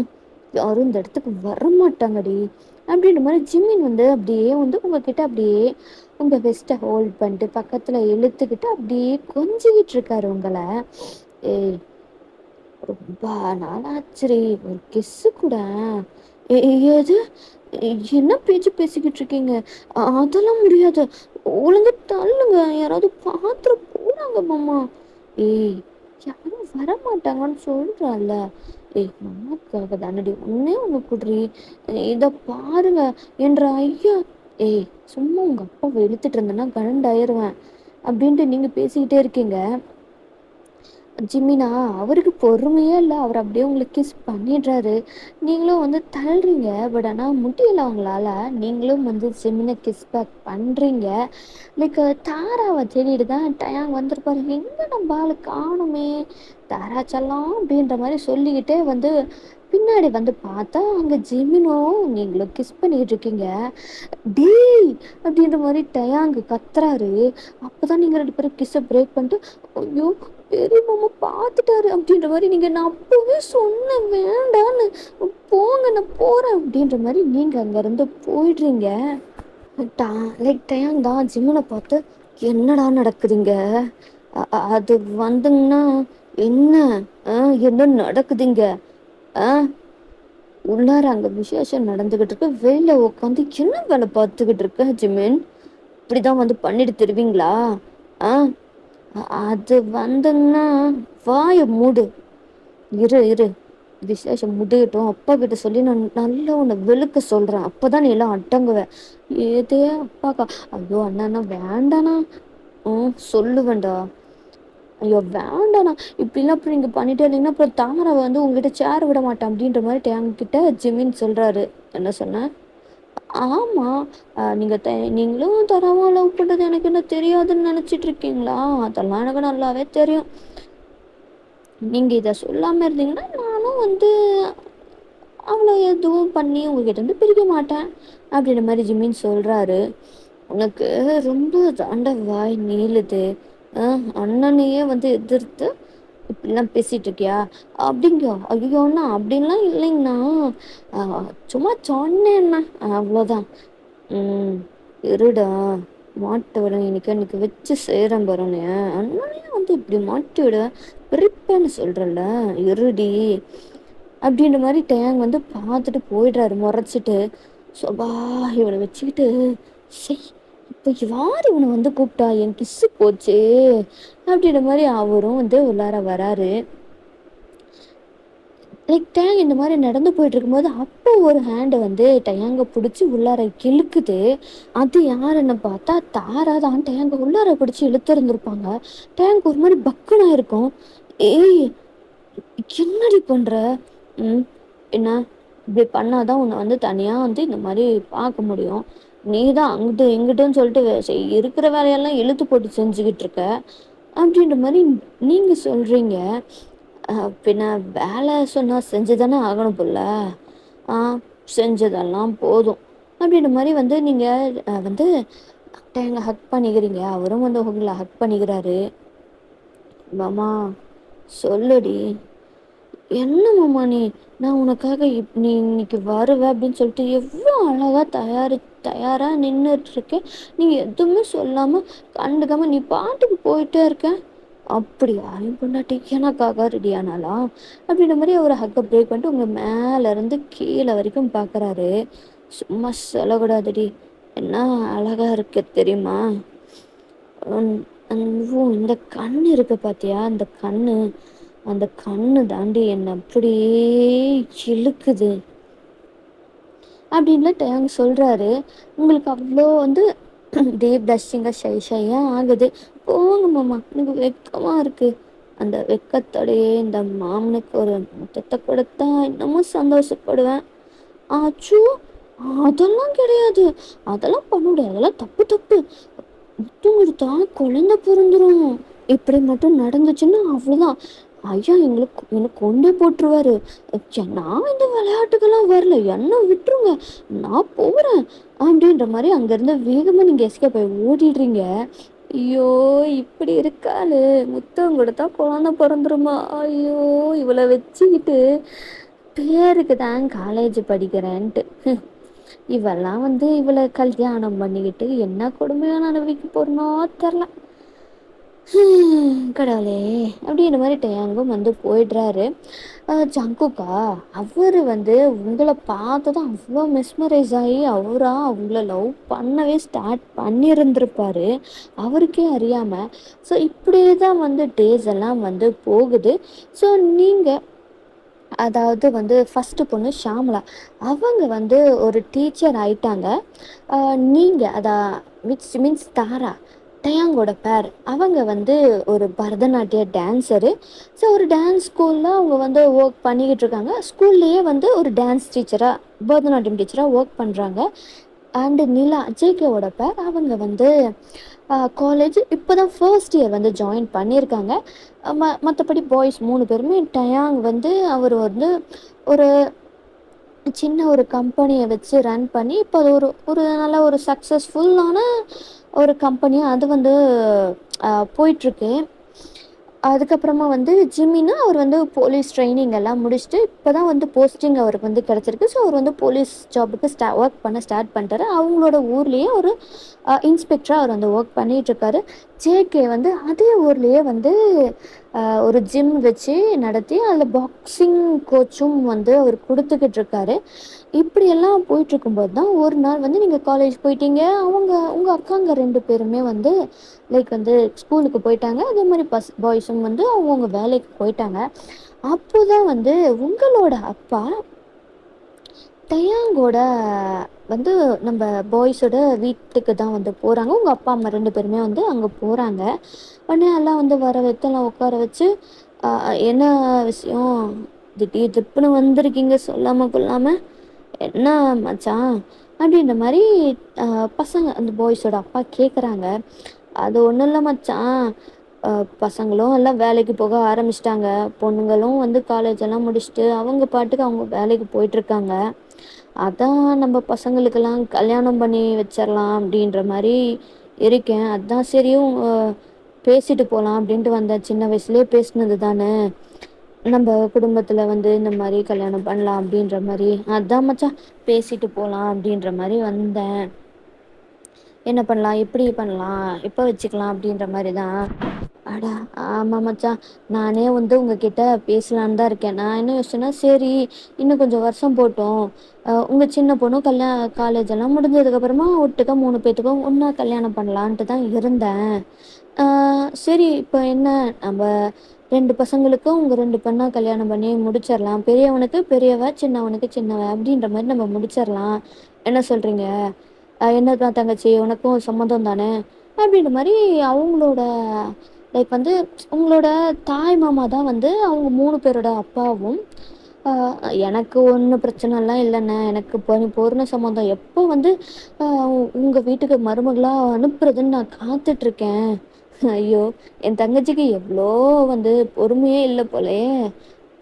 யாரும் இந்த இடத்துக்கு வரமாட்டாங்கடி. அப்படின்ற மாரி ஜிம்மின் வந்து அப்படியே வந்து உங்ககிட்ட அப்படியே உங்க வெஸ்ட்ட ஹோல்ட் பண்ணிட்டு பக்கத்துல இழுத்துக்கிட்டு அப்படியே கொஞ்சிக்கிட்டு இருக்காரு உங்கள. ஏய்! ரொம்ப நாளாச்சுடி. ஒரு கிஸ்ஸு குடேன். எது? என்ன பேச்சு பேசிக்கிட்டு இருக்கீங்க? அதெல்லாம் முடியாது. ஒழுங்கா தள்ளுங்க. யாராவது பாத்துற போறாங்க மாமா. ஏய்! யாரும் வரமாட்டாங்கன்னு சொல்றேன்ல. ஏய்! மாமாக்காக தானடி. ஒண்ணே ஒண்ணு குட்ரி. இத பாருங்க. என்ற ஐயா ஏய்! சும்மா உங்க அப்பாவ இழுத்துட்டு இருந்தேன்னா கழண்டாயிருவேன். அப்படின்ட்டு நீங்க பேசிக்கிட்டே இருக்கீங்க. ஜிமினா அவருக்கு பொறுமையே இல்ல. அவர் அப்படியே உங்களுக்கு கிஸ் பண்ணிடுறாரு. நீங்களும் வந்து தள்ளுறீங்க. பட் ஆனா முடியல அவங்களால. நீங்களும் வந்து ஜிமின கிஸ் பேக் பண்றீங்க. லைக் தாராவ தேடிட்டு தான் டயாங் வந்திருப்பாரு. எங்க நம்ம ஆளு காணுமே! தாரா செல்லம் அப்படின்ற மாரி சொல்லிக்கிட்டே வந்து பின்னாடி வந்து பார்த்தா, அங்க ஜெமினும் நீங்களும் கிஸ் பண்ணிக்கிட்டு இருக்கீங்க. டேய்! அப்படின்ற மாரி டயாங்கு கத்துறாரு. அப்பதான் நீங்க 2 பேரும் கிஸ்ஸ பிரேக் பண்ணிட்டு, ஐயோ! பெரிய மாமா பார்த்துட்டாரு அப்படின்ற மாதிரி நான் அப்பவே சொன்னேன் வேண்டான்னு, போங்க நான் போறேன் அப்படின்ற மாதிரி நீங்க அங்க இருந்து போயிடுறீங்க. லைக் டைம் தான் ஜிம்முனை பார்த்து என்னடா நடக்குதுங்க, அது வந்துங்கன்னா என்ன, என்ன நடக்குதுங்க, உள்ளார அங்க விசேஷம் நடந்துகிட்டு இருக்கு, வெளியில உட்காந்து என்ன வேலை பார்த்துக்கிட்டு இருக்க ஜிமின், இப்படிதான் வந்து பண்ணிட்டு தருவீங்களா? அது வந்துன்னா வாய மூடு, இரு இரு விசேஷம் முடியட்டும், அப்பா கிட்ட சொல்லி நான் நல்லா உன்னை வெளுக்க சொல்றேன், அப்பதான் நீ எல்லாம் அடங்குவேன். ஏதே அப்பாக்கா, ஐயோ அண்ணா வேண்டாண்ணா. சொல்லுவேண்டா, ஐயோ வேண்டாண்ணா, இப்படிலாம் அப்படி நீங்க பண்ணிட்டே இருந்தீங்கன்னா அப்புறம் தாமரை வந்து உங்ககிட்ட சேர விட மாட்டேன் அப்படின்ற மாதிரி டேங்கிட்ட ஜிமின் சொல்றாரு. என்ன சொன்ன? ஆமா, நீங்களும் தரவா லவ் பண்றது எனக்கு என்ன தெரியாதுன்னு நினைச்சிட்டு இருக்கீங்களா? அதெல்லாம் எனக்கு நல்லாவே தெரியும். நீங்க இதை சொல்லாம இருந்தீங்கன்னா நானும் வந்து அவளை எதுவும் பண்ணி உங்ககிட்ட இருந்து பிரிக்க மாட்டேன் அப்படின்ற மாதிரி ஜிமின் சொல்றாரு. உனக்கு ரொம்ப தாண்ட வாய் நீளுது, அண்ணனையே வந்து எதிர்த்து இப்படிலாம் பேசிட்டு இருக்கியா அப்படிங்க? ஐயோண்ணா அப்படின்லாம் இல்லைங்கண்ணா, சும்மா சொன்னேண்ணா அவ்வளோதான். இருடா மாட்டு விட இன்னைக்கு வச்சு செய்கிறேன் பாருன்னு, அண்ணனையே வந்து இப்படி மாட்டி விட பிரிப்பேன்னு சொல்கிறல்ல, இருடி அப்படின்ற மாதிரி டேங் வந்து பார்த்துட்டு போயிடுறாரு முறைச்சிட்டு. சோபா இவனை வச்சுக்கிட்டு சரி இப்போ யார் இவனை வந்து கூப்பிட்டா, என் கிஸ்ஸு போச்சு அப்படின்ற மாதிரி அவரும் வந்து உள்ளார வராரு. லைக் டேங் இந்த மாதிரி நடந்து போயிட்டு இருக்கும்போது அப்போ ஒரு ஹேண்டை வந்து டேங்கை பிடிச்சி உள்ளார இழுக்குது. அது யாருன்னு பார்த்தா தாரா தான் டேங்கை உள்ளார பிடிச்சி இழுத்துருந்துருப்பாங்க. டேங்க் ஒரு மாதிரி பக்குனா இருக்கும். ஏய் என்னடி பண்ற, என்ன இப்படி பண்ணாதான் உன்னை வந்து தனியா வந்து இந்த மாதிரி பார்க்க முடியும், நீ தான் அங்கிட்டு இங்கிட்டுன்னு சொல்லிட்டு இருக்கிற வேலையெல்லாம் இழுத்து போட்டு செஞ்சுக்கிட்டு இருக்க அப்படின்ற மாதிரி நீங்க சொல்றீங்க. பின்ன வேலை சொன்னா செஞ்சுதானே ஆகணும் போல, செஞ்சதெல்லாம் போதும் அப்படின்ற மாதிரி வந்து நீங்க வந்து எங்களை ஹக் பண்ணிக்கிறீங்க. அவரும் வந்து உங்களை ஹக் பண்ணிக்கிறாரு. மாமா சொல்லுடி. என்ன மாமா நீ, நான் உனக்காக நீ இன்னைக்கு வருவ அப்படின்னு சொல்லிட்டு எவ்வளோ அழகா தயாரா நின்றுட்டு இருக்கேன், நீங்க எதுவுமே சொல்லாம கண்டுக்காம நீ பாட்டுக்கு போயிட்டே இருக்க. அப்படியா என் பொண்டாட்டி எனக்காக ரெடியானாலா அப்படின்ற மாதிரி அவர் ஹக்கை பிரேக் பண்ணிட்டு உங்க மேல இருந்து கீழே வரைக்கும் பாக்குறாரு. சும்மா சொல்லக்கூடாதுடி, என்ன அழகா இருக்கு தெரியுமா, இந்த கண்ணு இருக்கு பாத்தியா, அந்த கண்ணு தாண்டி என்ன அப்படியே இழுக்குது அப்படின்னு டேங் சொல்றாரு. உங்களுக்கு அவ்வளோ வந்து டீப் டஸ்டிங்க ஷையா ஆகுது. போங்க மாமா, எனக்கு வெக்கமா இருக்கு. அந்த வெக்கத்தோடையே இந்த மாமனுக்கு ஒரு முத்தத்தை கொடுத்தா இன்னமும் சந்தோஷப்படுவேன். ஆச்சு, அதெல்லாம் கிடையாது, அதெல்லாம் பண்ண முடியாது, அதெல்லாம் தப்பு தப்பு, முத்தம் கொடுத்தா குழந்தை பிறந்துரும், இப்படி மட்டும் நடந்துச்சுன்னா அவ்வளோதான், ஐயா எனக்கு கொண்டே போட்டுருவாரு. நான் இந்த விளையாட்டுக்கெல்லாம் வரல, என்ன விட்டுருங்க, நான் போறேன் அப்படின்ற மாதிரி அங்கேருந்து வேகமாக நீங்கள் எஸ்கேப் ஆகி ஓடிடுறீங்க. ஐயோ இப்படி இருக்காளு, முத்தம் கொடுத்தா குழந்தை பிறந்துருமா, ஐயோ இவளை வச்சுக்கிட்டு பேருக்கு தான் காலேஜ் படிக்கிறேன்ட்டு இவெல்லாம் வந்து இவளை கல்யாணம் பண்ணிக்கிட்டு என்ன கொடுமையான அனுபவிக்க போறனோ தெரில. கடவுளே அப்படின்ற மாதிரி டேங்கும் வந்து போயிடுறாரு. ஜங்குக்கா அவர் வந்து உங்களை பார்த்து தான் அவ்வளோ மெஸ்மரைஸ் ஆகி அவங்கள லவ் பண்ணவே ஸ்டார்ட் பண்ணியிருந்திருப்பாரு அவருக்கே அறியாமல். ஸோ இப்படியே தான் வந்து டேஸ் எல்லாம் வந்து போகுது. ஸோ நீங்கள் அதாவது வந்து ஃபஸ்ட்டு பொண்ணு ஷாமலா, அவங்க வந்து ஒரு டீச்சர் ஆயிட்டாங்க. நீங்கள் மீன்ஸ் தாரா டயாங்கோட பேர், அவங்க வந்து ஒரு பரதநாட்டிய டான்ஸரு. ஸோ ஒரு டான்ஸ் ஸ்கூலில் அவங்க வந்து ஒர்க் பண்ணிக்கிட்டு இருக்காங்க. ஸ்கூல்லையே வந்து ஒரு டான்ஸ் டீச்சராக, பரதநாட்டியம் டீச்சராக ஒர்க் பண்ணுறாங்க. அண்டு நிலா ஜேகேவோட பேர், அவங்க வந்து காலேஜ் இப்போ தான் ஃபர்ஸ்ட் இயர் வந்து ஜாயின் பண்ணியிருக்காங்க. மற்றபடி பாய்ஸ் 3 பேருமே டயாங் வந்து அவர் வந்து ஒரு சின்ன ஒரு கம்பெனியை வச்சு ரன் பண்ணி இப்போ அது ஒரு ஒரு நல்ல ஒரு சக்ஸஸ்ஃபுல்லான ஒரு கம்பெனியாக அது வந்து போயிட்டுருக்கு. அதுக்கப்புறமா வந்து ஜிம்மினா அவர் வந்து போலீஸ் ட்ரைனிங் எல்லாம் முடிச்சுட்டு இப்போ தான் வந்து போஸ்டிங் அவருக்கு வந்து கிடச்சிருக்கு. ஸோ அவர் வந்து போலீஸ் ஜாபுக்கு ஒர்க் பண்ண ஸ்டார்ட் பண்ணிட்டாரு. அவங்களோட ஊர்லேயே ஒரு இன்ஸ்பெக்டராக அவர் வந்து ஒர்க் பண்ணிகிட்ருக்காரு. ஜேகே வந்து அதே ஊர்லேயே வந்து ஒரு ஜிம் வச்சு நடத்தி அதில் பாக்ஸிங் கோச்சும் வந்து அவர் கொடுத்துக்கிட்டு இருக்காரு. இப்படியெல்லாம் போயிட்டுருக்கும்போது தான் ஒரு நாள் வந்து நீங்கள் காலேஜ் போயிட்டீங்க, உங்கள் அக்காங்க 2 பேருமே வந்து லைக் வந்து ஸ்கூலுக்கு போயிட்டாங்க. அதே மாதிரி பாய்ஸும் வந்து அவங்கவுங்க வேலைக்கு போயிட்டாங்க. அப்போ தான் வந்து உங்களோட அப்பா தயாங்கோட வந்து நம்ம பாய்ஸோட வீட்டுக்கு தான் வந்து போகிறாங்க. உங்கள் அப்பா அம்மா 2 பேருமே வந்து அங்கே போகிறாங்க. உடனே எல்லாம் வந்து வர வைத்து எல்லாம் உட்கார வச்சு என்ன விஷயம், திடீர் திப்புன்னு வந்திருக்கீங்க சொல்லாமல் கொள்ளாமல், என்ன மச்சான் அப்படின்ற மாதிரி பசங்க அந்த பாய்ஸோட அப்பா கேட்குறாங்க. அது ஒன்றும் இல்லை மச்சான், பசங்களும் எல்லாம் வேலைக்கு போக ஆரம்பிச்சிட்டாங்க, பொண்ணுங்களும் வந்து காலேஜ் எல்லாம் முடிச்சுட்டு அவங்க பாட்டுக்கு அவங்க வேலைக்கு போயிட்டுருக்காங்க. அதான் நம்ம பசங்களுக்கெல்லாம் கல்யாணம் பண்ணி வச்சிடலாம் அப்படின்ற மாதிரி இருக்கேன். அதான் சரியும் பேசிட்டு போகலாம் அப்படின்ட்டு வந்தேன். சின்ன வயசுலேயே பேசினது தானே, நம்ம குடும்பத்தில் வந்து இந்த மாதிரி கல்யாணம் பண்ணலாம் அப்படின்ற மாதிரி, அதான் மச்சான் பேசிட்டு போகலாம் அப்படின்ற மாதிரி வந்தேன். என்ன பண்ணலாம், எப்படி பண்ணலாம், எப்போ வச்சுக்கலாம் அப்படின்ற மாதிரி தான். அடா ஆமாம் மச்சான், நானே வந்து உங்ககிட்ட பேசலான்னு தான் இருக்கேன். நான் என்ன யோசிச்சேன்னா, சரி இன்னும் கொஞ்சம் வருஷம் போட்டோம், உங்கள் சின்ன பொண்ணும் காலேஜ் எல்லாம் முடிஞ்சதுக்கப்புறமா ஒட்டுக்கா 3 பேத்துக்கும் ஒன்றா கல்யாணம் பண்ணலான்ட்டு தான் இருந்தேன். சரி இப்போ என்ன, நம்ம 2 பசங்களுக்கும் உங்கள் 2 பொண்ணா கல்யாணம் பண்ணி முடிச்சிடலாம். பெரியவனுக்கு பெரியவ, சின்னவனுக்கு சின்னவ அப்படின்ற மாதிரி நம்ம முடிச்சிடலாம். என்ன சொல்கிறீங்க? என்னதான் தங்கச்சி, உனக்கும் சம்மதம் தானே அப்படின்ற மாதிரி அவங்களோட லைக் வந்து உங்களோட தாய் மாமா தான் வந்து அவங்க 3 பேரோட அப்பாவும். எனக்கு ஒன்றும் பிரச்சனைலாம் இல்லைண்ணே, எனக்கு பூர்ண சம்மதம். எப்போ வந்து உங்கள் வீட்டுக்கு மருமகளாக அனுப்புறதுன்னு நான் காத்துட்ருக்கேன். ஐயோ, என் தங்கச்சிக்கு எவ்வளோ வந்து பொறுமையே இல்லை போலயே.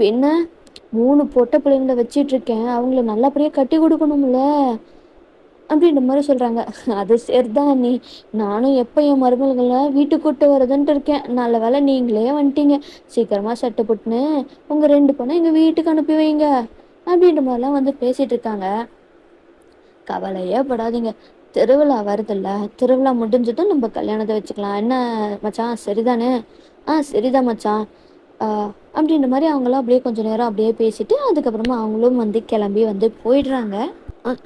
பின்ன 3 பொட்டை பிள்ளைங்கள வச்சிட்ருக்கேன், அவங்கள நல்லபடியாக கட்டி கொடுக்கணும்ல அப்படின்ற மாதிரி சொல்கிறாங்க. அது சரிதான் நீ, நானும் எப்போ என் மருமகளை வீட்டுக்கு கூட்டு வரதுன்ட்டு இருக்கேன். நல்ல வேலை நீங்களே வந்துட்டீங்க, சீக்கிரமாக சட்டை போட்டுன்னு உங்கள் 2 பொண்ணை எங்கள் வீட்டுக்கு அனுப்பி வைங்க அப்படின்ற மாதிரிலாம் வந்து பேசிகிட்டு இருக்காங்க. கவலையே படாதீங்க, திருவிழா வருதில்ல, திருவிழா முடிஞ்சதும் நம்ம கல்யாணத்தை வச்சுக்கலாம். என்ன மச்சான், சரிதானே? சரிதான் மச்சான் அப்படின்ற மாதிரி அவங்களாம் அப்படியே கொஞ்சம் நேரம் அப்படியே பேசிட்டு அதுக்கப்புறமா அவங்களும் வந்து கிளம்பி வந்து போயிடுறாங்க.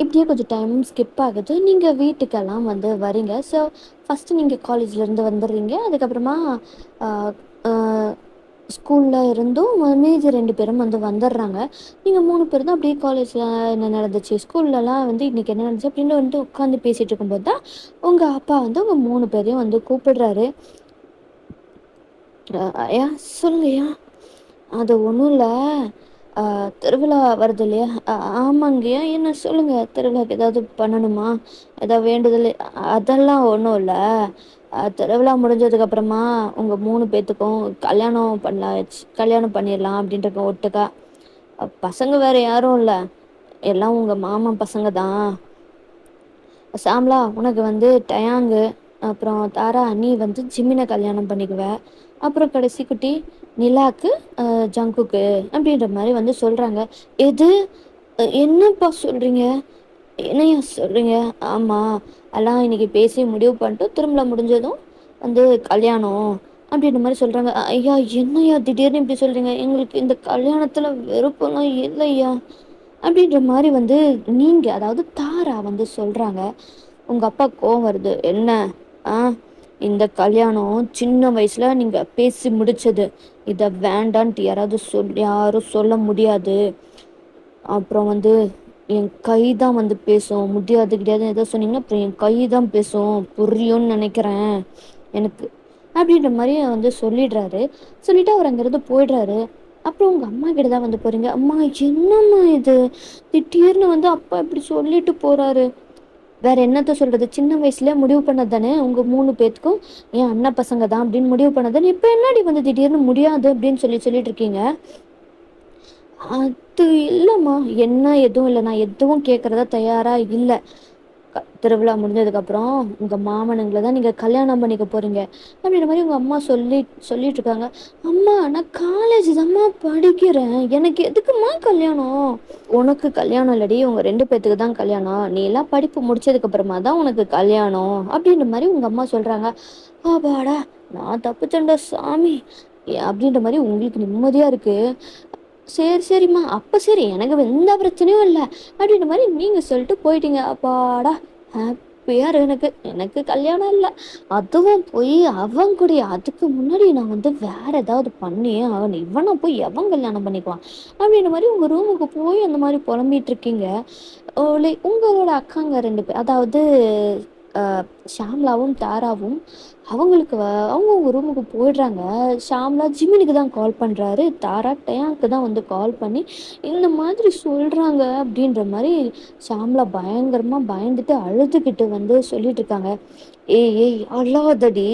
இப்படியே கொஞ்சம் டைம் ஸ்கிப் ஆகுது. நீங்கள் வீட்டுக்கெல்லாம் வந்து வரீங்க. ஸோ ஃபஸ்ட்டு நீங்கள் காலேஜ்லேருந்து வந்துடுறீங்க. அதுக்கப்புறமா ஸ்கூலில் இருந்தும் மீதி 2 பேரும் வந்து வந்துடுறாங்க. நீங்கள் 3 பேர் தான் அப்படியே காலேஜில் என்ன நடந்துச்சு, ஸ்கூல்லலாம் வந்து இன்றைக்கி என்ன நடந்துச்சு அப்படின்னு வந்துட்டு உட்காந்து பேசிகிட்டு இருக்கும்போது தான் உங்கள் அப்பா வந்து உங்கள் 3 பேரையும் வந்து கூப்பிடுறாரு. ஐயா சொல்லுங்கய்யா. அது ஒன்றும் இல்லை, திருவிழா வருது இல்லையா? ஆமாங்கய்யா. என்ன சொல்லுங்கள், திருவிழாக்கு ஏதாவது பண்ணணுமா, ஏதாவது வேண்டுதல்? அதெல்லாம் ஒன்றும் இல்லை, திருவிழா முடிஞ்சதுக்கப்புறமா உங்கள் 3 பேர்த்துக்கும் கல்யாணம் பண்ணிடலாம் அப்படின்ட்டு ஒட்டுக்கா. பசங்க வேறு யாரும் இல்லை, எல்லாம் உங்கள் மாமா பசங்க தான். சாம்லா உனக்கு வந்து டயாங்கு, அப்புறம் தாரா நீ வந்து ஜிம்மினை கல்யாணம் பண்ணிக்குவ, அப்புறம் கடைசி குட்டி நிலாக்கு ஜங்குக்கு அப்படின்ற மாதிரி வந்து சொல்கிறாங்க. எது, என்னப்பா சொல்கிறீங்க, என்னையா சொல்கிறீங்க? ஆமாம், எல்லாம் இன்றைக்கி பேசி முடிவு பண்ணிட்டு திருமண முடிஞ்சதும் வந்து கல்யாணம் அப்படின்ற மாதிரி சொல்கிறாங்க. ஐயா என்னையா திடீர்னு இப்படி சொல்கிறீங்க, எங்களுக்கு இந்த கல்யாணத்தில் வெறுப்பெல்லாம் இல்லையா அப்படின்ற மாதிரி வந்து நீங்கள், அதாவது தாரா வந்து சொல்கிறாங்க. உங்கள் அப்பா கோவம் வருது. என்ன ஆ இந்த கல்யாணம் சின்ன வயசில் நீங்கள் பேசி முடிச்சது, இதை வேண்டான்ட்டு யாரும் சொல்ல முடியாது. அப்புறம் வந்து என் கை தான் வந்து பேசும், முடியாது கிடையாதுன்னு எதோ சொன்னீங்கன்னா அப்புறம் என் கை தான் பேசும், புரியும்னு நினைக்கிறேன் எனக்கு அப்படின்ற மாதிரி வந்து சொல்லிடுறாரு. சொல்லிவிட்டு அவர் அங்கேருந்து போயிடுறாரு. அப்புறம் உங்கள் அம்மா கிட்ட தான் வந்து போகிறீங்க. அம்மா என்னம்மா இது, திடீர்னு வந்து அப்பா இப்படி சொல்லிட்டு போகிறாரு. வேற என்னத்த சொல்கிறது, சின்ன வயசுல முடிவு பண்ணது தானே உங்கள் 3 பேத்துக்கும் என் அண்ணன் பசங்க தான் அப்படின்னு முடிவு பண்ணது. இப்போ என்னடி வந்து திடீர்னு முடியாது அப்படின்னு சொல்லிட்டு இருக்கீங்க? அது இல்லைம்மா, என்ன எதுவும் இல்லை, நான் எதுவும் கேட்குறதா தயாராக இல்லை. திருவிழா முடிஞ்சதுக்கப்புறம் உங்க மாமனுங்கள தான் நீங்க கல்யாணம் பண்ணிக்க போறீங்க அப்படின்ற மாதிரி உங்க அம்மா சொல்லிட்டு இருக்காங்க. அம்மா நான் காலேஜ் தாம்மா படிக்கிறேன், எனக்கு எதுக்குமா கல்யாணம்? உனக்கு கல்யாணம் இல்லடி, உங்க 2 பேத்துக்கு தான் கல்யாணம். நீ எல்லாம் படிப்பு முடிச்சதுக்கு அப்புறமா தான் உனக்கு கல்யாணம் அப்படின்ற மாதிரி உங்க அம்மா சொல்றாங்க. அப்பாடா நான் தப்பிச்சேன்டா சாமி அப்படின்ற மாதிரி உங்களுக்கு நிம்மதியா இருக்கு. சரி சரிம்மா அப்ப சரி எனக்கு எந்த பிரச்சனையும் இல்லை அப்படின்ற மாதிரி நீங்க சொல்லிட்டு போயிட்டீங்க. அப்பாடா ஹாப்பியா இருக்கு. எனக்கு எனக்கு கல்யாணம் இல்லை, அதுவும் போய் அவன் கூட அதுக்கு முன்னாடி நான் வந்து வேற ஏதாவது பண்ணியே ஆகணும், இவனை போய் எவன் கல்யாணம் பண்ணிக்குவான் அப்படின்ற மாதிரி உங்க ரூமுக்கு போய் அந்த மாதிரி புலம்பிட்டு இருக்கீங்க. உங்களோட அக்காங்க 2 பேர், அதாவது ஷாம்லாவும் தாராவும் அவங்களுக்கு அவங்க உங்க ரூமுக்கு போயிடுறாங்க. ஷாம்லா ஜிமினுக்கு தான் கால் பண்றாரு, தாரா டேங்க்கு தான் வந்து கால் பண்ணி இந்த மாதிரி சொல்றாங்க அப்படின்ற மாதிரி ஷாம்லா பயங்கரமா பயந்துட்டு அழுதுகிட்டு வந்து சொல்லிட்டு இருக்காங்க. ஏய் ஏய் அழாதடி,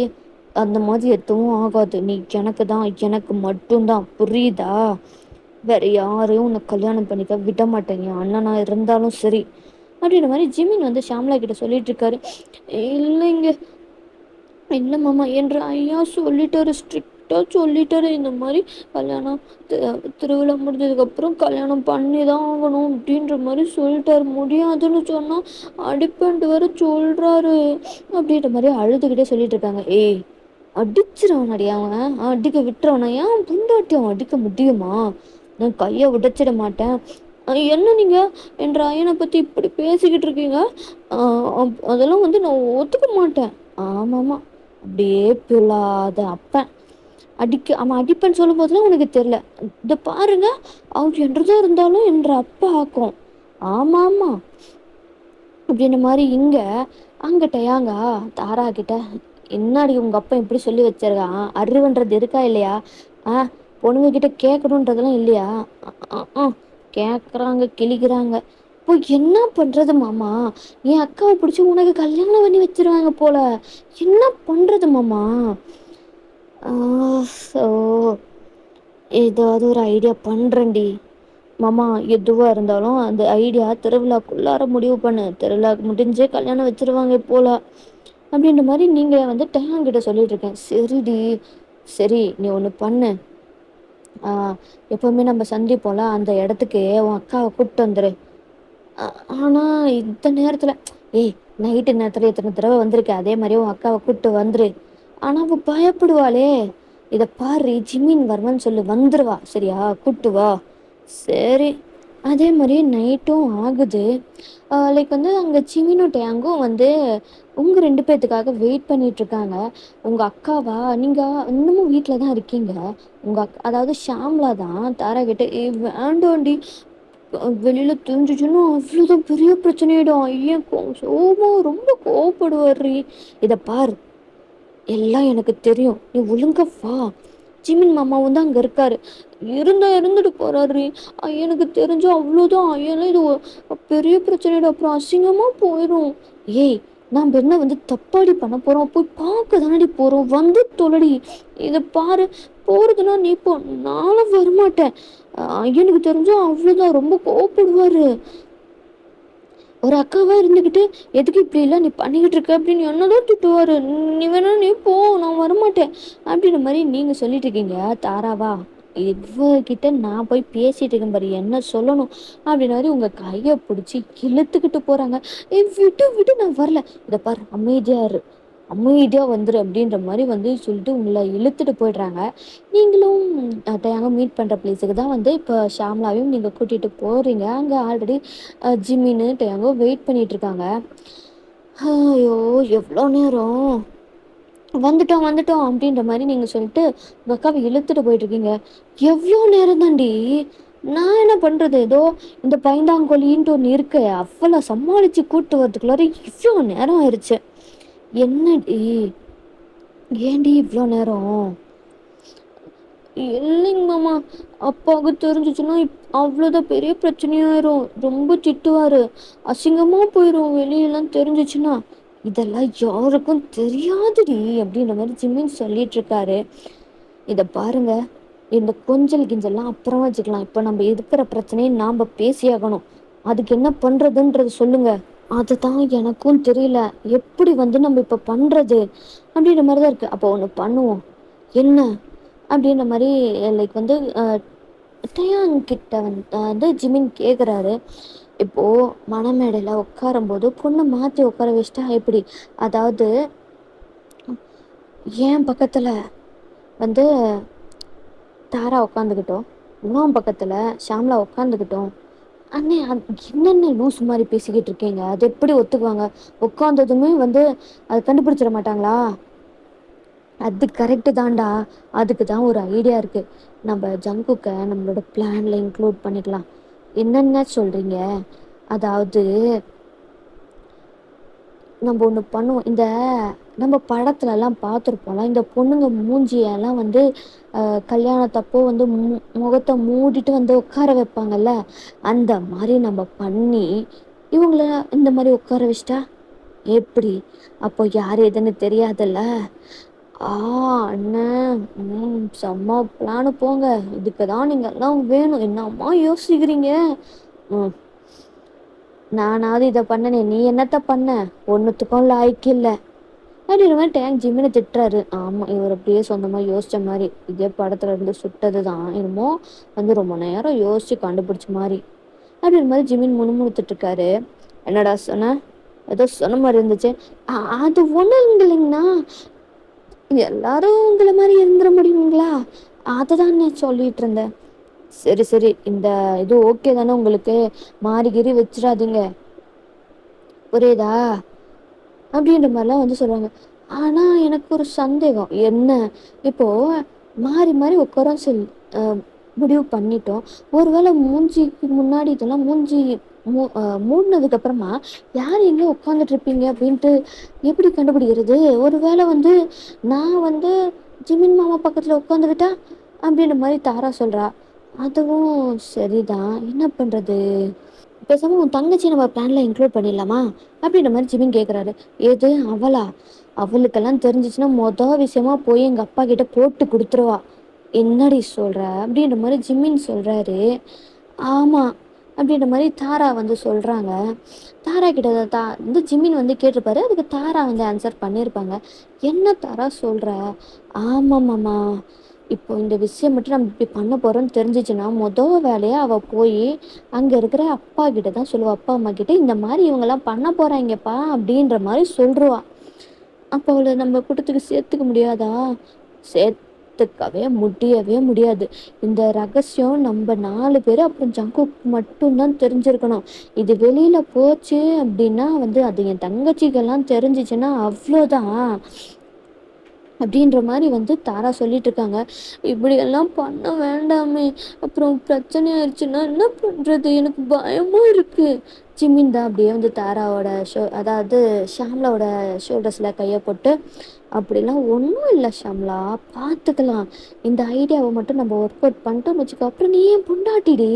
அந்த மாதிரி எதுவும் ஆகாது, நீ எனக்கு தான், எனக்கு மட்டும்தான், புரியுதா? வேற யாரையும் உன்னை கல்யாணம் பண்ணிக்க விட மாட்டேங்க, அண்ணனா இருந்தாலும் சரி அப்படின்ற மாதிரி ஜிமின் வந்து ஷாம்லா கிட்ட சொல்லிட்டு இருக்காரு. இல்லைங்க, இல்லை மாமா என்ற ஐயா சொல்லிட்டாரு, ஸ்ட்ரிக்டாக சொல்லிட்டாரு, இந்த மாதிரி கல்யாணம் திருவிழா முடிஞ்சதுக்கப்புறம் கல்யாணம் பண்ணி தான் ஆகணும் அப்படின்ற மாதிரி சொல்லிட்டாரு, முடியாதுன்னு சொன்னால் அடிப்பேன்ட்டு வேற சொல்கிறாரு அப்படின்ற மாதிரி அழுதுகிட்டே சொல்லிட்டு இருக்காங்க. ஏய் அடிச்சிருவானடி அவன், அடிக்க விட்டுறவனா? ஏன் புண்டாட்டி அவன் அடிக்க முடியுமா? நான் கையை உடைச்சிட மாட்டேன். என்ன நீங்க என்ற ஐயனை பத்தி இப்படி பேசிக்கிட்டு இருக்கீங்க? அதெல்லாம் வந்து நான் ஒத்துக்க மாட்டேன். ஆமாமா அப்படியே பிள்ளாத அப்பன் அவன் அடிப்பேன்னு சொல்லும் போதெல்லாம் உனக்கு தெரியல. இதை பாருங்க, அவர் என்றதான் இருந்தாலும் என்ற அப்பா ஆக்கும். ஆமா ஆமா அப்படின்ற மாதிரி இங்க அங்கிட்டயாங்க தாரா கிட்ட, என்னாடி உங்க அப்பா இப்படி சொல்லி வச்சிருக்கான், அறிவுன்றது இருக்கா இல்லையா? பொண்ணுங்க கிட்ட கேட்கணுன்றதெல்லாம் இல்லையா? கேட்குறாங்க கிழிக்கிறாங்க. இப்போ என்ன பண்றது மாமா? என் அக்காவை பிடிச்சி உனக்கு கல்யாணம் பண்ணி வச்சிருவாங்க போல, என்ன பண்றது மாமா? ஸோ ஏதாவது ஒரு ஐடியா பண்றேன்டி மாமா. எதுவா இருந்தாலும் அந்த ஐடியா திருவிழாக்குள்ளார முடிவு பண்ணு, திருவிழா முடிஞ்சே கல்யாணம் வச்சிருவாங்க போல அப்படின்ற மாதிரி நீங்க வந்து டேங்கிட்ட சொல்லிட்டு இருக்கேன். சரிடி சரி, நீ ஒன்று பண்ணு, எப்பவுமே நம்ம சந்திப்போம்ல அந்த இடத்துக்கு உன் அக்காவை கூப்பிட்டு வந்துரு. ஆனா இந்த நேரத்துல, ஏய் நைட்டு நேரத்துல எத்தனை தடவை வந்திருக்க, அதே மாதிரி உன் அக்காவை கூப்பிட்டு வந்துரு. ஆனா அவ பயப்படுவாளே. இத பாரு, ஜிமின் வருவான்னு சொல்லு, வந்துருவா சரியா, கூப்பிட்டு வா. சரி. அதே மாதிரி நைட்டும் ஆகுது. லைக் வந்து அங்கே சிமினும் டேங்கும் வந்து உங்கள் 2 பேர்த்துக்காக வெயிட் பண்ணிட்டு இருக்காங்க. உங்கள் அக்காவா, நீங்கள் இன்னமும் வீட்டில் தான் இருக்கீங்க. உங்கள் அதாவது ஷாம்லா தான் தாரா கிட்ட, ஏ வேண்டாண்டி, வெளியில் தெரிஞ்சிச்சுன்னா அவ்வளோதான் பெரிய பிரச்சனையிடும், ஐயன் சோமா ரொம்ப கோவப்படுவார்ரி. இதை பார், எல்லாம் எனக்கு தெரியும், நீ ஒழுங்கா வா. ஜிமின் மாமாவும் தான் அங்கே இருக்காரு, இருந்துட்டு போறாரு. எனக்கு தெரிஞ்சு அவ்வளோதான், ஐயெல்லாம் இது பெரிய பிரச்சனையோட அப்புறம் அசிங்கமா போயிடும். ஏய் நாம் என்ன வந்து தப்பாடி பண்ண போறோம், போய் பார்க்க தானடி போறோம், வந்து தொலைடி. இதை பாரு, போறதுன்னா நீ போ, நானும் வரமாட்டேன். எனக்கு தெரிஞ்சா அவ்வளோதான், ரொம்ப கோவப்படுவாரு. ஒரு அக்காவா இருந்துக்கிட்டு எதுக்கு இப்படி இல்லை நீ பண்ணிக்கிட்டு இருக்க அப்படின்னு என்னதான் திட்டுவாரு. நீ வேணா நீ போ, நான் வரமாட்டேன் அப்படின்ற மாதிரி நீங்க சொல்லிட்டு இருக்கீங்க. தாராவா, இவகிட்ட நான் போய் பேசிட்டு இருக்கேன் பாரு, என்ன சொல்லணும் அப்படின்ற மாதிரி உங்க கையை பிடிச்சி இழுத்துக்கிட்டு போறாங்க. விட்டு விட்டு, நான் வரல, இதை பாரு, அமைதியா வந்துரு அப்படின்ற மாதிரி வந்து சொல்லிட்டு உங்களை இழுத்துட்டு போயிடுறாங்க. நீங்களும் டேங்க மீட் பண்ற பிளேஸுக்கு தான் வந்து இப்போ ஷாம்லாவையும் நீங்க கூட்டிட்டு போறீங்க. அங்க ஆல்ரெடி ஜிமின்னு டேங்கோ வெயிட் பண்ணிட்டு இருக்காங்க. ஐயோ எவ்வளோ நேரம், வந்துட்டோம் அப்படின்ற மாதிரி நீங்க சொல்லிட்டு உங்க அக்காவை இழுத்துட்டு போயிட்டு இருக்கீங்க. எவ்வளோ நேரம் தாண்டி, நான் என்ன பண்றது, ஏதோ இந்த பைந்தாங்கொலின்ட்டு ஒன்று இருக்கு, அவ்வளோ சமாளிச்சு கூட்டு வரதுக்குள்ளார இவ்வளோ நேரம் ஆயிடுச்சு. என்னடி, ஏண்டி இவ்வளோ நேரம்? இல்லைங்க மாமா, அப்பாவுக்கு தெரிஞ்சிச்சுன்னா அவ்வளோதான் பெரிய பிரச்சனையாயிரும், ரொம்ப திட்டுவாரு, அசிங்கமா போயிடும் வெளியெல்லாம் தெரிஞ்சிச்சுன்னா. இதெல்லாம் யாருக்கும் தெரியாதுடி அப்படின்ற மாதிரி ஜிம்மின் சொல்லிட்டு இருக்காரு. இதை பாருங்க, இந்த கொஞ்சல் கிஞ்சல்லாம் அப்புறம் வச்சுக்கலாம், இப்போ நம்ம இருக்கிற பிரச்சனையை நாம் பேசியாகணும். அதுக்கு என்ன பண்றதுன்றது சொல்லுங்க. அதுதான் எனக்கும் தெரியல. எப்படி வந்து நம்ம இப்ப பண்றது? அப்படின்ற மாரி தான் இருக்கு. அப்போ ஒண்ணு பண்ணுவோம். என்ன? அப்படின்ற மாரி லைக் வந்து டயான் கிட்ட வந்து ஜிமின் கேட்குறாரு. இப்போ மணமேடையில உட்காரும்போது பொண்ண மாத்தி உட்கார வச்சுட்டா எப்படி? அதாவது என் பக்கத்துல வந்து தாரா உட்காந்துக்கிட்டோம். உன் பக்கத்துல ஷாம்லா உட்காந்துக்கிட்டோம். அண்ணே என்னென்ன லூஸ் மாரி பேசிக்கிட்டு இருக்கீங்க? அது எப்படி ஒத்துக்குவாங்க? உட்காந்ததுமே வந்து அத கண்டுபிடிச்சிட மாட்டாங்களா? அது கரெக்ட்டு தான்டா. அதுக்கு தான் ஒரு ஐடியா இருக்கு. நம்ம ஜங்குக்க நம்மளோட பிளான்ல இன்க்ளூட் பண்ணிக்கலாம். என்னென்ன சொல்றீங்க? அதாவது நம்ம ஒண்ணு பண்ணுவோம். இந்த நம்ம படத்துலலாம் பார்த்துருப்போம்ல, இந்த பொண்ணுங்க மூஞ்சியெல்லாம் வந்து அ கல்யாணத்தப்போ வந்து முகத்த மூடிட்டு வந்து உட்கார வைப்பாங்கல்ல, அந்த மாரி நம்ம பண்ணி, இவங்கள இந்த மாரி உட்கார வச்சுட்டா எப்படி? அப்போ யார் எதுன்னு தெரியாதுல்ல? ஆ அண்ணே! செம்ம பிளானு போங்க. இதுக்கு தான் நீங்கலாம் வேணும். என்னம்மா யோசிக்கிறீங்க? ம். நானாவது இத பண்ணனே! நீ என்னத்த பண்ண? ஒண்ணுத்துக்கும் லாயக்கு இல்ல. அப்படின்ற மாரி டேங்க் ஜிம்மின திட்டுறாரு. ஆமா, இவர் அப்படியே சொந்தமா யோசிச்ச மாரி. இதே படத்துல இருந்து சுட்டது தான். என்னமோ வந்து ரொம்ப நேரம் யோசிச்சு கண்டுபிடிச்ச மாரி. அப்படின்ற மாரி ஜிமின் முணுமுணுத்துட்டு இருக்காரு. என்னடா சொன்ன? ஏதோ சொன்ன மாரி இருந்துச்சு. அ அது ஒண்ணும் இல்லைங்கண்ணா. எல்லாரும் உங்கள மாரி இருந்துற முடியுங்களா? அததான் நான் சொல்லிட்டு இருந்தேன். சரி, சரி. இந்த இது ஓகே தானே உங்களுக்கு? மாறி கீறி வச்சுறாதீங்க. புரியுதா? அப்படின்ற மாரிலாம் வந்து சொல்றாங்க. ஆனா எனக்கு ஒரு சந்தேகம். என்ன? இப்போ மாறி மாறி உட்கார அ முடிவு பண்ணிட்டோம். ஒரு வேளை மூஞ்சிக்கு முன்னாடி இதெல்லாம் மூஞ்சி மூடுனதுக்கு அப்புறமா யார் எங்க உட்காந்துட்டு இருப்பீங்க அப்படின்ட்டு எப்படி கண்டுபிடிக்கிறது? ஒரு வேளை வந்து நான் வந்து ஜிமின் மாமா பக்கத்துல உட்காந்துக்கிட்டா? அப்படின்ற மாரி தாரா சொல்றா. அதுவும் சரிதான். என்ன பண்றது? பேசாம உன் தங்கச்சிய நம்ம பிளான்ல இன்க்ளூட் பண்ணிடலாமா? அப்படின்ற மாரி ஜிமின் கேட்குறாரு. எது அவளா? அவளுக்கெல்லாம் தெரிஞ்சுச்சுன்னா விஷயமா போய் எங்க அப்பா கிட்ட போட்டு குடுத்துருவா. என்னடி சொல்ற? அப்படின்ற மாரி ஜிமின் சொல்றாரு. ஆமா. அப்படின்ற மாரி தாரா வந்து சொல்றாங்க. தாரா கிட்ட வந்து ஜிமின் வந்து கேட்டிருப்பாரு. அதுக்கு தாரா வந்து ஆன்சர் பண்ணியிருப்பாங்க. என்ன தாரா சொல்ற? ஆமா மாமா. இப்போ இந்த விஷயம் மட்டும் நம்ம இப்படி பண்ண போறோம்ன்னு தெரிஞ்சுச்சுன்னா, வேலையா அவ போயி அங்க இருக்கிற அப்பா கிட்ட தான் சொல்லுவா. அப்பா, அம்மா கிட்ட இந்த மாரி இவங்கலாம் பண்ண போறாய்ங்கப்பா அப்படின்ற மாரி சொல்ருவா. அப்போ அவள நம்ம கூட்டத்துக்கு சேர்த்துக்க முடியாதா? சேர்த்துக்கவே முடியவே முடியாது. இந்த ரகசியம் நம்ம 4 பேரு அப்புறம் ஜங்குக் மட்டும் தான் தெரிஞ்சிருக்கணும். இது வெளியில போச்சு அப்படின்னா வந்து அது என் தங்கச்சிக்கெல்லாம் தெரிஞ்சுச்சுன்னா அவ்ளோதான். அப்படின்ற மாரி வந்து தாரா சொல்லிட்டு இருக்காங்க. இப்படியெல்லாம் பண்ண வேண்டாமே! அப்புறம் பிரச்சனை ஆயிடுச்சுன்னா என்ன பண்றது? எனக்கு பயமா இருக்கு. ஜிமின் தான் அப்படியே வந்து தாராவோட அதாவது ஷாம்லாவோட ஷோல்டர்ஸ்ல கைய போட்டு, "அப்படிலாம் ஒண்ணும் இல்ல ஷாம்லா, பார்த்துக்கலாம். இந்த ஐடியாவ மட்டும் நம்ம ஒர்க் அவுட் பண்ணிட்டோம்னு வச்சுக்கோ, அப்புறம் நீ என் பொண்டாட்டிடி."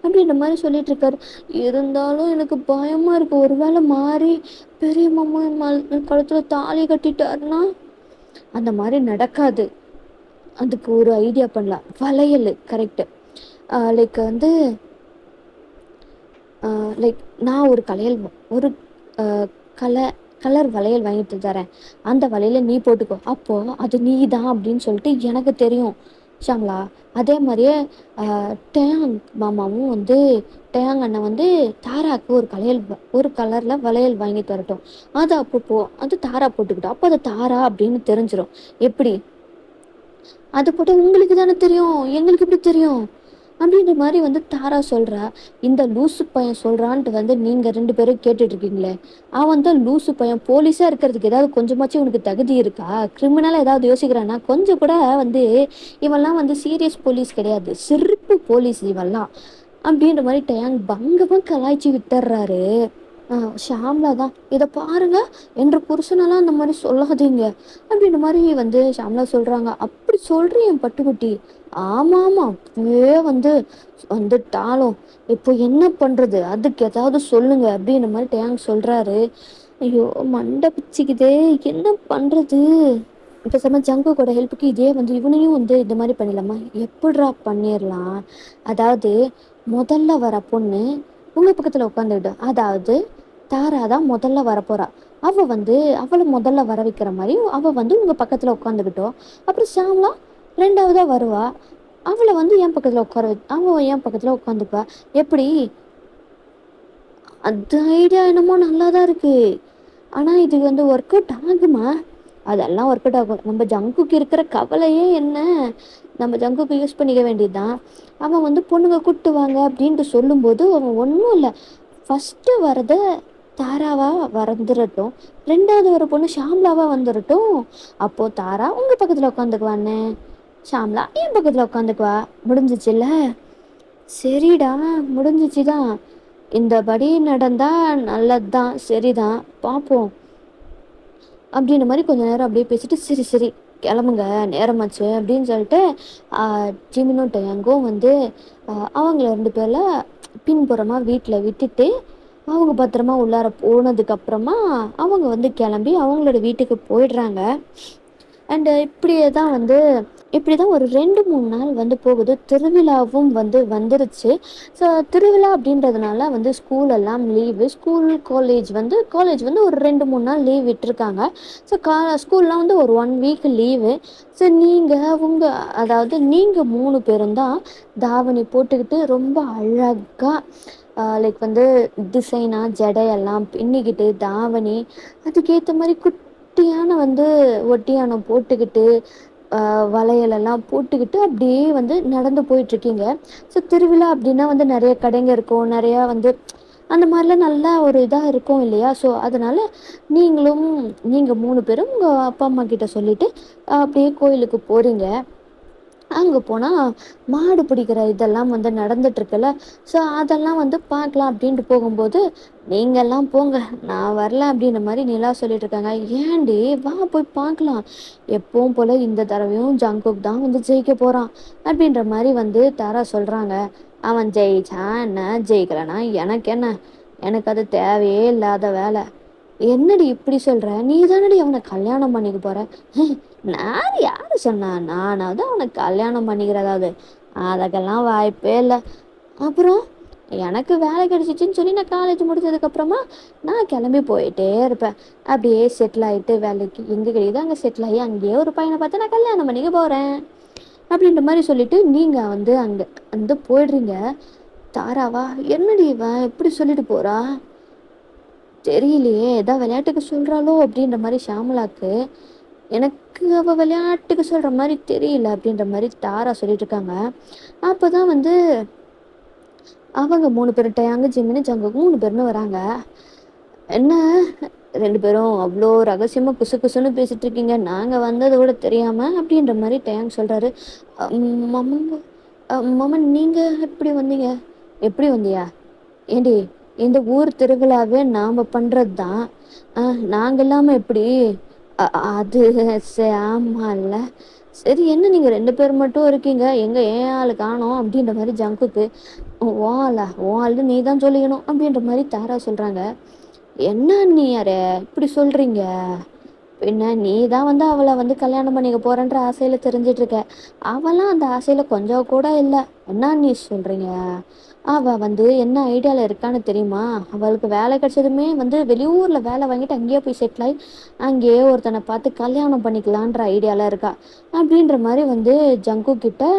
அப்படின்ற மாரி சொல்லிட்டு இருக்காரு. இருந்தாலும் எனக்கு பயமா இருக்கு. ஒரு வேளை மாறி பெரிய மாமா என் கழுத்துல தாலி கட்டிட்டாருன்னா? அந்த மாரி நடக்காது. அதுக்கு ஒரு ஐடியா பண்ணலாம். வளையலு கரெக்ட்டு. லைக் வந்து லைக் நான் ஒரு ஒரு அ கல கலர் வளையல் வாங்கிட்டு தரேன். அந்த வளையல நீ போட்டுக்கோ. அப்போ அது நீ தான் அப்படின்னு சொல்லிட்டு எனக்கு தெரியும் ஷாம்லா. அதே மாரியே அ டேயாங் மாமாவும் வந்து டேயாங் அண்ணன் வந்து தாராக்கு ஒரு கலர்ல வளையல் வாங்கி தரட்டும். அது அப்போ அது தாரா போட்டுக்கிட்டா. அப்போ அது தாரா அப்படின்னு தெரிஞ்சிரும். எப்படி? அது போட்டா உங்களுக்கு தானே தெரியும். எங்களுக்கு எப்படி தெரியும்? அப்படின்ற மாரி வந்து தாரா சொல்றா. இந்த லூசு பையன் சொல்றான்ட்டு வந்து நீங்க 2 பேரும் கேட்டுட்டு இருக்கீங்களே. அவன் தான் லூசு பையன். போலீஸா இருக்கிறதுக்கு ஏதாவது கொஞ்சமாச்சும் உனக்கு தகுதி இருக்கா? கிரிமினலா ஏதாவது யோசிக்கிறானா? கொஞ்சம் கூட வந்து இவன்லாம் வந்து சீரியஸ் போலீஸ் கிடையாது. சிறப்பு போலீஸ் இவன்லாம். அப்படின்ற மாரி டயாங் பங்கமா கலாய்ச்சி விட்டுர்றாரு. ஆ ஷாம்லா தான். இத பாருங்க, என்ற புருஷனெல்லாம் அந்த மாரி சொல்லாதீங்க. அப்படின்ற மாரி வந்து ஷாம்லா சொல்றாங்க. அப்படி சொல்றியா என் பட்டுக்குட்டி? ஆமாமா. அப்பவே வந்து வந்துட்டாலும். இப்போ என்ன பண்றது? அதுக்கு ஏதாவது சொல்லுங்க அப்படின்ற மாரி டேங் சொல்றாரு. ஐயோ! மண்டை பிச்சுக்குதே. என்ன பண்றது? பேசாம ஜங்குக்கோட ஹெல்ப்புக்கு இதே வந்து இவனையும் வந்து இந்த மாரி பண்ணிடலாமா? எப்புட்றா பண்ணிரலாம்? அதாவது முதல்ல வர பொண்ணு உங்க பக்கத்துல உட்காந்துக்கிட்டும். அதாவது தாரா தான் முதல்ல வரப்போறா. அவ வந்து அவள முதல்ல வர வைக்கிற மாரி அவ வந்து உங்க பக்கத்துல உட்காந்துக்கிட்டோம். அப்புறம் ஷாம்லா 2வதா வருவா. அவள வந்து என் பக்கத்துல அவ என் பக்கத்துல உட்காந்துப்பா. எப்படி? அந்த ஐடியா என்னமோ நல்லா தான் இருக்கு. ஆனா இது வந்து ஒர்க் அவுட் ஆகுமா? அதெல்லாம் ஒர்க் அவுட் ஆகும். நம்ம ஜங்குக்கு இருக்கிற கவலையே என்ன? நம்ம ஜங்குக்கு யூஸ் பண்ணிக்க வேண்டியது தான். அவன் வந்து பொண்ணுங்க கூட்டு வாங்க அப்படின்ட்டு சொல்லும்போது, அவன் ஒண்ணும் இல்ல. ஃபர்ஸ்ட்டு வரது தாராவா வந்துரட்டும். 2வது வர பொண்ணு ஷாம்லாவா வந்துரட்டும். அப்போ தாரா உங்க பக்கத்துல உட்காந்துக்குவான்னு. ஷாம்லா என் பக்கத்துல உட்காந்துக்குவா. முடிஞ்சிச்சுல்ல? சரிடா, முடிஞ்சிச்சுதான். இந்தபடி நடந்தா நல்லதுதான், சரிதான், பார்ப்போம். அப்படின்ற மாதிரி கொஞ்ச நேரம் அப்படியே பேசிட்டு, சரி சரி கிளம்புங்க நேரமாச்சு அப்படின்னு சொல்லிட்டு ஜிமினும் டயாங்கும் வந்து அவங்கள 2 பேரில் பின்புறமாக வீட்டில் விட்டுட்டு அவங்க பத்திரமா உள்ளார போனதுக்கப்புறமா அவங்க வந்து கிளம்பி அவங்களோட வீட்டுக்கு போயிடுறாங்க. அண்டு இப்படியே தான் ஒரு 2-3 நாள் வந்து போகுது. திருவிழாவும் வந்து வந்துருச்சு. ஸோ திருவிழா அப்படின்றதுனால வந்து ஸ்கூல் எல்லாம் லீவு. காலேஜ் வந்து ஒரு 2-3 நாள் லீவ் விட்டுருக்காங்க. ஸோ ஸ்கூல்லாம் வந்து ஒரு 1 வீக் லீவு. ஸோ நீங்கள் 3 பேரும் தான் தாவணி போட்டுக்கிட்டு ரொம்ப அழகாக லைக் வந்து டிசைனாக ஜடையெல்லாம் பின்னிக்கிட்டு தாவணி அதுக்கேற்ற மாதிரி குட்டியான வந்து ஒட்டியானம் போட்டுக்கிட்டு வளையலெல்லாம் போட்டுக்கிட்டு அப்படியே வந்து நடந்து போயிட்டுருக்கீங்க. ஸோ திருவிழா அப்படின்னா வந்து நிறைய கடைங்க இருக்கும், நிறையா வந்து அந்த மாதிரிலாம் நல்லா ஒரு இதாக இருக்கும் இல்லையா? ஸோ அதனால் நீங்கள் 3 பேரும் உங்கள் அப்பா அம்மா கிட்ட சொல்லிவிட்டு அப்படியே கோயிலுக்கு போகிறீங்க. அங்கே போனால் மாடு பிடிக்கிற இதெல்லாம் வந்து நடந்துட்டுருக்குல்ல. ஸோ அதெல்லாம் வந்து பார்க்கலாம் அப்படின்ட்டு போகும்போது, நீங்கள்லாம் போங்க நான் வரல அப்படின்ற மாதிரி நிலா சொல்லிட்டு இருக்காங்க. ஏன்டி வா போய் பார்க்கலாம், எப்பவும் போல் இந்த தடவையும் ஜங்குக் தான் வந்து ஜெயிக்க போகிறான் அப்படின்ற மாதிரி வந்து தாரா சொல்கிறாங்க. அவன் ஜெயிச்சான் என்ன, ஜெயிக்கலைன்னா எனக்கு என்ன, எனக்கு அது தேவையே இல்லாத வேலை. என்னடி இப்படி சொல்கிற, நீ தானடி அவனை கல்யாணம் பண்ணிக்க போகிற. நான் யார் சொன்னா, நானாவது அவனுக்கு கல்யாணம் பண்ணிக்கிறதாவது, அதுக்கெல்லாம் வாய்ப்பே இல்லை. அப்புறம் எனக்கு வேலை கிடைச்சிச்சின்னு சொல்லி நான் காலேஜ் முடிச்சதுக்கப்புறமா நான் கிளம்பி போயிட்டே இருப்பேன். அப்படியே செட்டில் ஆகிட்டு வேலைக்கு எங்கே கிடைக்குதோ அங்கே செட்டில் ஆகி அங்கேயே ஒரு பையனை பார்த்து நான் கல்யாணம் பண்ணிக்க போகிறேன் அப்படின்ற மாதிரி சொல்லிட்டு நீங்கள் வந்து அங்கே வந்து போயிடுறீங்க. தாராவா என்னடி இவன் இப்படி சொல்லிட்டு போகிறா, தெரியலையே ஏதோ விளையாட்டுக்கு சொல்கிறாளோ அப்படின்ற மாதிரி ஷாமலாக்கு. எனக்கு அவள் விளையாட்டுக்கு சொல்கிற மாதிரி தெரியல அப்படின்ற மாதிரி தாரா சொல்லிட்டு இருக்காங்க. அப்போ தான் வந்து அவங்க 3 பேரும் டயாங்கு ஜிமினு ஜங்குக்கு 3 பேருமே வராங்க. என்ன 2 பேரும் அவ்வளோ ரகசியமாக குசு குசுன்னு பேசிகிட்டு இருக்கீங்க, நாங்கள் வந்தது கூட தெரியாமல் அப்படின்ற மாதிரி டயாங் சொல்கிறாரு. மம்மங்க மம்மன் நீங்கள் எப்படி வந்தியா? ஏண்டி இந்த ஊர் திருவிழாவே நாம் பண்ணுறது தான், நாங்கள் இல்லாமல் எப்படி? அது ஆமாம்ல. சரி என்ன நீங்கள் 2 பேர் மட்டும் இருக்கீங்க, எங்கே ஏன் ஆள் காணோம் அப்படின்ற மாதிரி ஜங்குக்கு. ஓ ஆளு நீ தான் சொல்லிக்கணும் அப்படின்ற மாதிரி தாரா சொல்கிறாங்க. என்ன நீ யார இப்படி சொல்கிறீங்க? பின்ன நீ தான் வந்து அவளை வந்து கல்யாணம் பண்ணிக்க போகிறன்ற ஆசையில் தெரிஞ்சிட்ருக்க, அவளாம் அந்த ஆசையில் கொஞ்சம் கூட இல்லை. என்ன நீ சொல்கிறீங்க? அவள் வந்து என்ன ஐடியாவில் இருக்கான்னு தெரியுமா? அவளுக்கு வேலை கிடச்சதுமே வந்து வெளியூரில் வேலை வாங்கிட்டு அங்கேயே போய் செட்டில் ஆகி அங்கேயே ஒருத்தனை பார்த்து கல்யாணம் பண்ணிக்கலான்ற ஐடியாவில் இருக்கா அப்படின்ற மாதிரி வந்து ஜங்கு கிட்ட